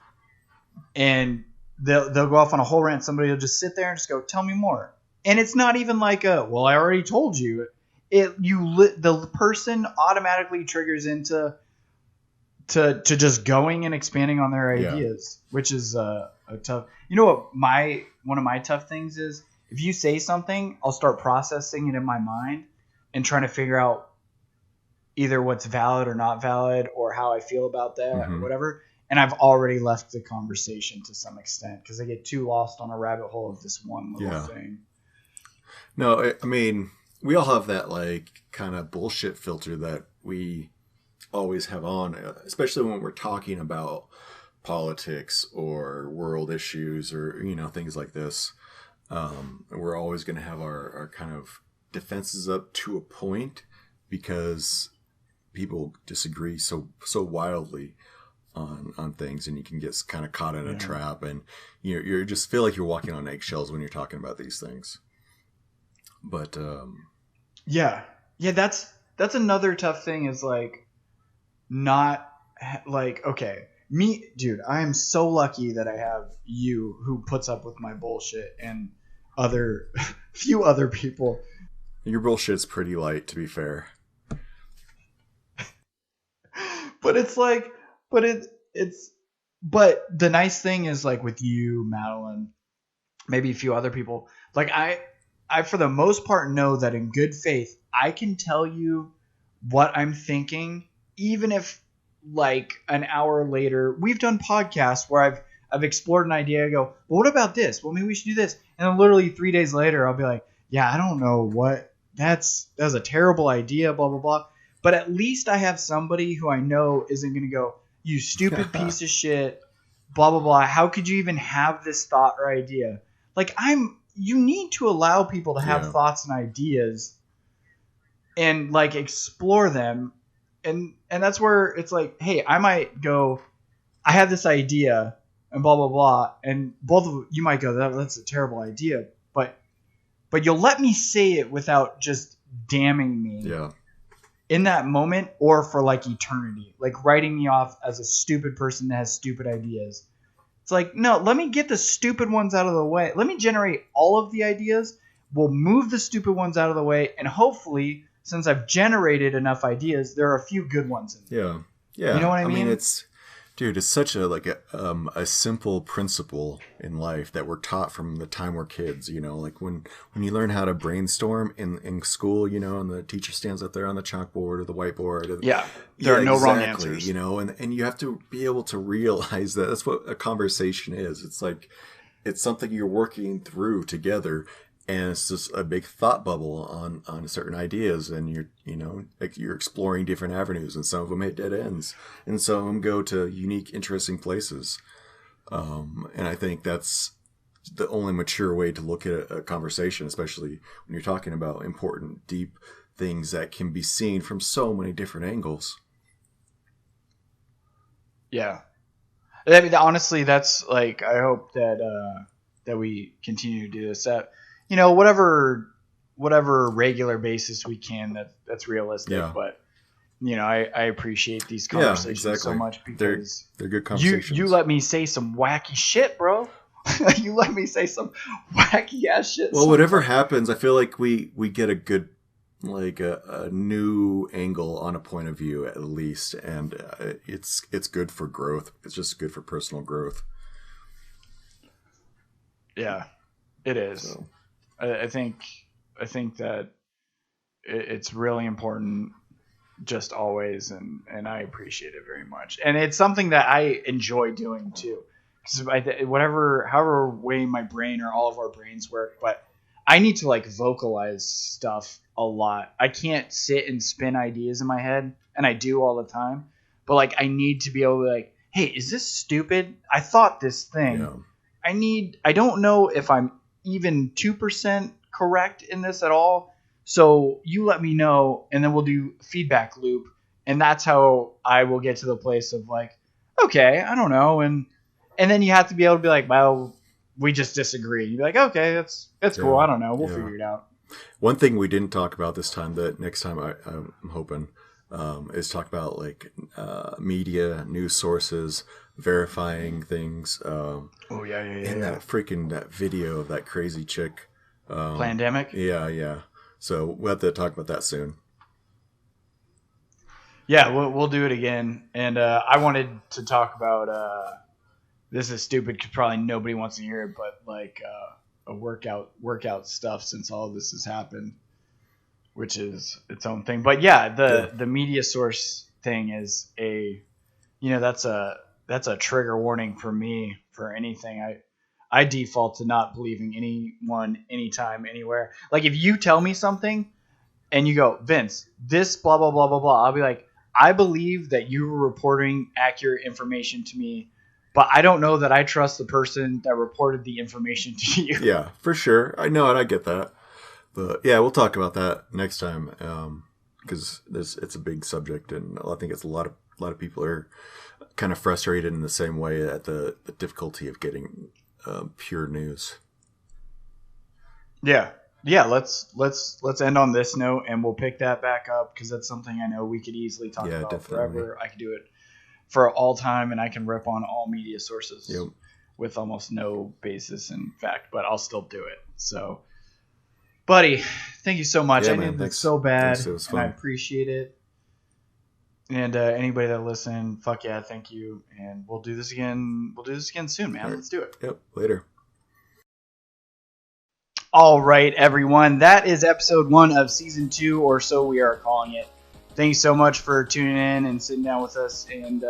And they'll go off on a whole rant. Somebody will just sit there and just go, tell me more. And it's not even like well, I already told you. The person automatically triggers into to just going and expanding on their ideas, which is a tough. You know what one of my tough things is? If you say something, I'll start processing it in my mind and trying to figure out either what's valid or not valid, or how I feel about that, or whatever. And I've already left the conversation to some extent because I get too lost on a rabbit hole of this one little thing. No, I mean, we all have that like kind of bullshit filter that we always have on, especially when we're talking about politics or world issues or, things like this. We're always going to have our kind of defenses up to a point because people disagree so wildly on things, and you can get kind of caught in a trap, and you just feel like you're walking on eggshells when you're talking about these things. But that's another tough thing, is like not like, okay, me, dude, I am so lucky that I have you who puts up with my bullshit, and few other people. Your bullshit's pretty light, to be fair. But it's like, but the nice thing is, like, with you, Madeline, maybe a few other people, like I for the most part know that in good faith I can tell you what I'm thinking, even if like an hour later we've done podcasts where I've explored an idea. I go, well, what about this? Well, maybe we should do this. And then literally 3 days later I'll be like, yeah, I don't know what that was a terrible idea, blah blah blah. But at least I have somebody who I know isn't going to go, you stupid piece of shit, blah, blah, blah. How could you even have this thought or idea? Like, you need to allow people to have thoughts and ideas and, like, explore them. And that's where it's like, hey, I might go, I have this idea and blah, blah, blah. And both of you might go, that's a terrible idea. But you'll let me say it without just damning me. Yeah. In that moment, or for like eternity, like writing me off as a stupid person that has stupid ideas. It's like, no, let me get the stupid ones out of the way. Let me generate all of the ideas. We'll move the stupid ones out of the way. And hopefully, since I've generated enough ideas, there are a few good ones in there. Yeah. You know what I mean? I mean, it's such a simple principle in life that we're taught from the time we're kids, like when you learn how to brainstorm in school, and the teacher stands up there on the chalkboard or the whiteboard. There are no wrong answers. And you have to be able to realize that that's what a conversation is. It's like, it's something you're working through together. And it's just a big thought bubble on certain ideas, and you're exploring different avenues, and some of them hit dead ends, and some of them go to unique, interesting places. And I think that's the only mature way to look at a conversation, especially when you're talking about important, deep things that can be seen from so many different angles. Yeah, I mean, honestly, that's like, I hope that we continue to do this. Whatever regular basis we can, that's realistic. Yeah. But I appreciate these conversations so much because they're good conversations. You let me say some wacky shit, bro. You let me say some wacky ass shit. Well, whatever happens, I feel like we get a good, like a new angle on a point of view at least, and it's good for growth. It's just good for personal growth. Yeah, it is. So. I think that it's really important, just always, and I appreciate it very much, and it's something that I enjoy doing too. However way my brain or all of our brains work, but I need to like vocalize stuff a lot. I can't sit and spin ideas in my head, and I do all the time. But like, I need to be able to like, hey, is this stupid? I thought this thing. Yeah. I don't know if I'm even 2% correct in this at all. So you let me know, and then we'll do feedback loop, and that's how I will get to the place of like, okay, I don't know, and then you have to be able to be like, well, we just disagree. You'd be like, okay, that's cool. I don't know. We'll figure it out. One thing we didn't talk about this time that next time I'm hoping is talk about like media, news sources, verifying things. And that video of that crazy chick. Plandemic? Yeah. So we'll have to talk about that soon. Yeah, we'll do it again. And I wanted to talk about... this is stupid because probably nobody wants to hear it, but like a workout stuff since all of this has happened, which is its own thing. But yeah, the media source thing is that's a trigger warning for me for anything. I default to not believing anyone, anytime, anywhere. Like if you tell me something and you go, Vince, this blah blah blah blah blah, I'll be like, I believe that you were reporting accurate information to me. But I don't know that I trust the person that reported the information to you. Yeah, for sure. I know, and I get that. But yeah, we'll talk about that next time because it's a big subject, and I think it's a lot of people are kind of frustrated in the same way at the difficulty of getting pure news. Yeah. Let's end on this note, and we'll pick that back up because that's something I know we could easily talk about definitely. Forever. I could do it for all time, and I can rip on all media sources with almost no basis in fact, but I'll still do it. So, buddy, thank you so much. I needed this so bad, and I appreciate it. And anybody that listened, fuck yeah, thank you. And we'll do this again. We'll do this again soon, man. Right. Let's do it. Yep, later. All right, everyone. That is episode 1 of season 2, or so we are calling it. Thanks so much for tuning in and sitting down with us and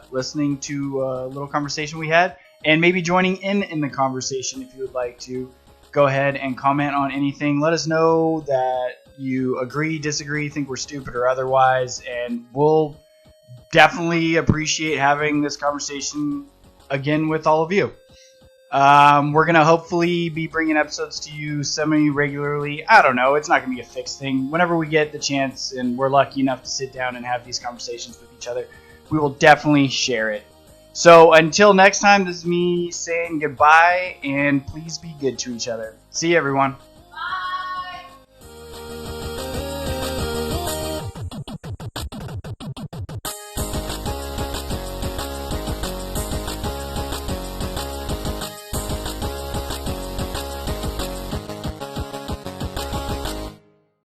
listening to a little conversation we had, and maybe joining in the conversation if you would like to. Go ahead and comment on anything. Let us know that you agree, disagree, think we're stupid or otherwise, and we'll definitely appreciate having this conversation again with all of you. We're going to hopefully be bringing episodes to you semi-regularly. I don't know. It's not going to be a fixed thing. Whenever we get the chance and we're lucky enough to sit down and have these conversations with each other, we will definitely share it. So until next time, this is me saying goodbye, and please be good to each other. See you, everyone.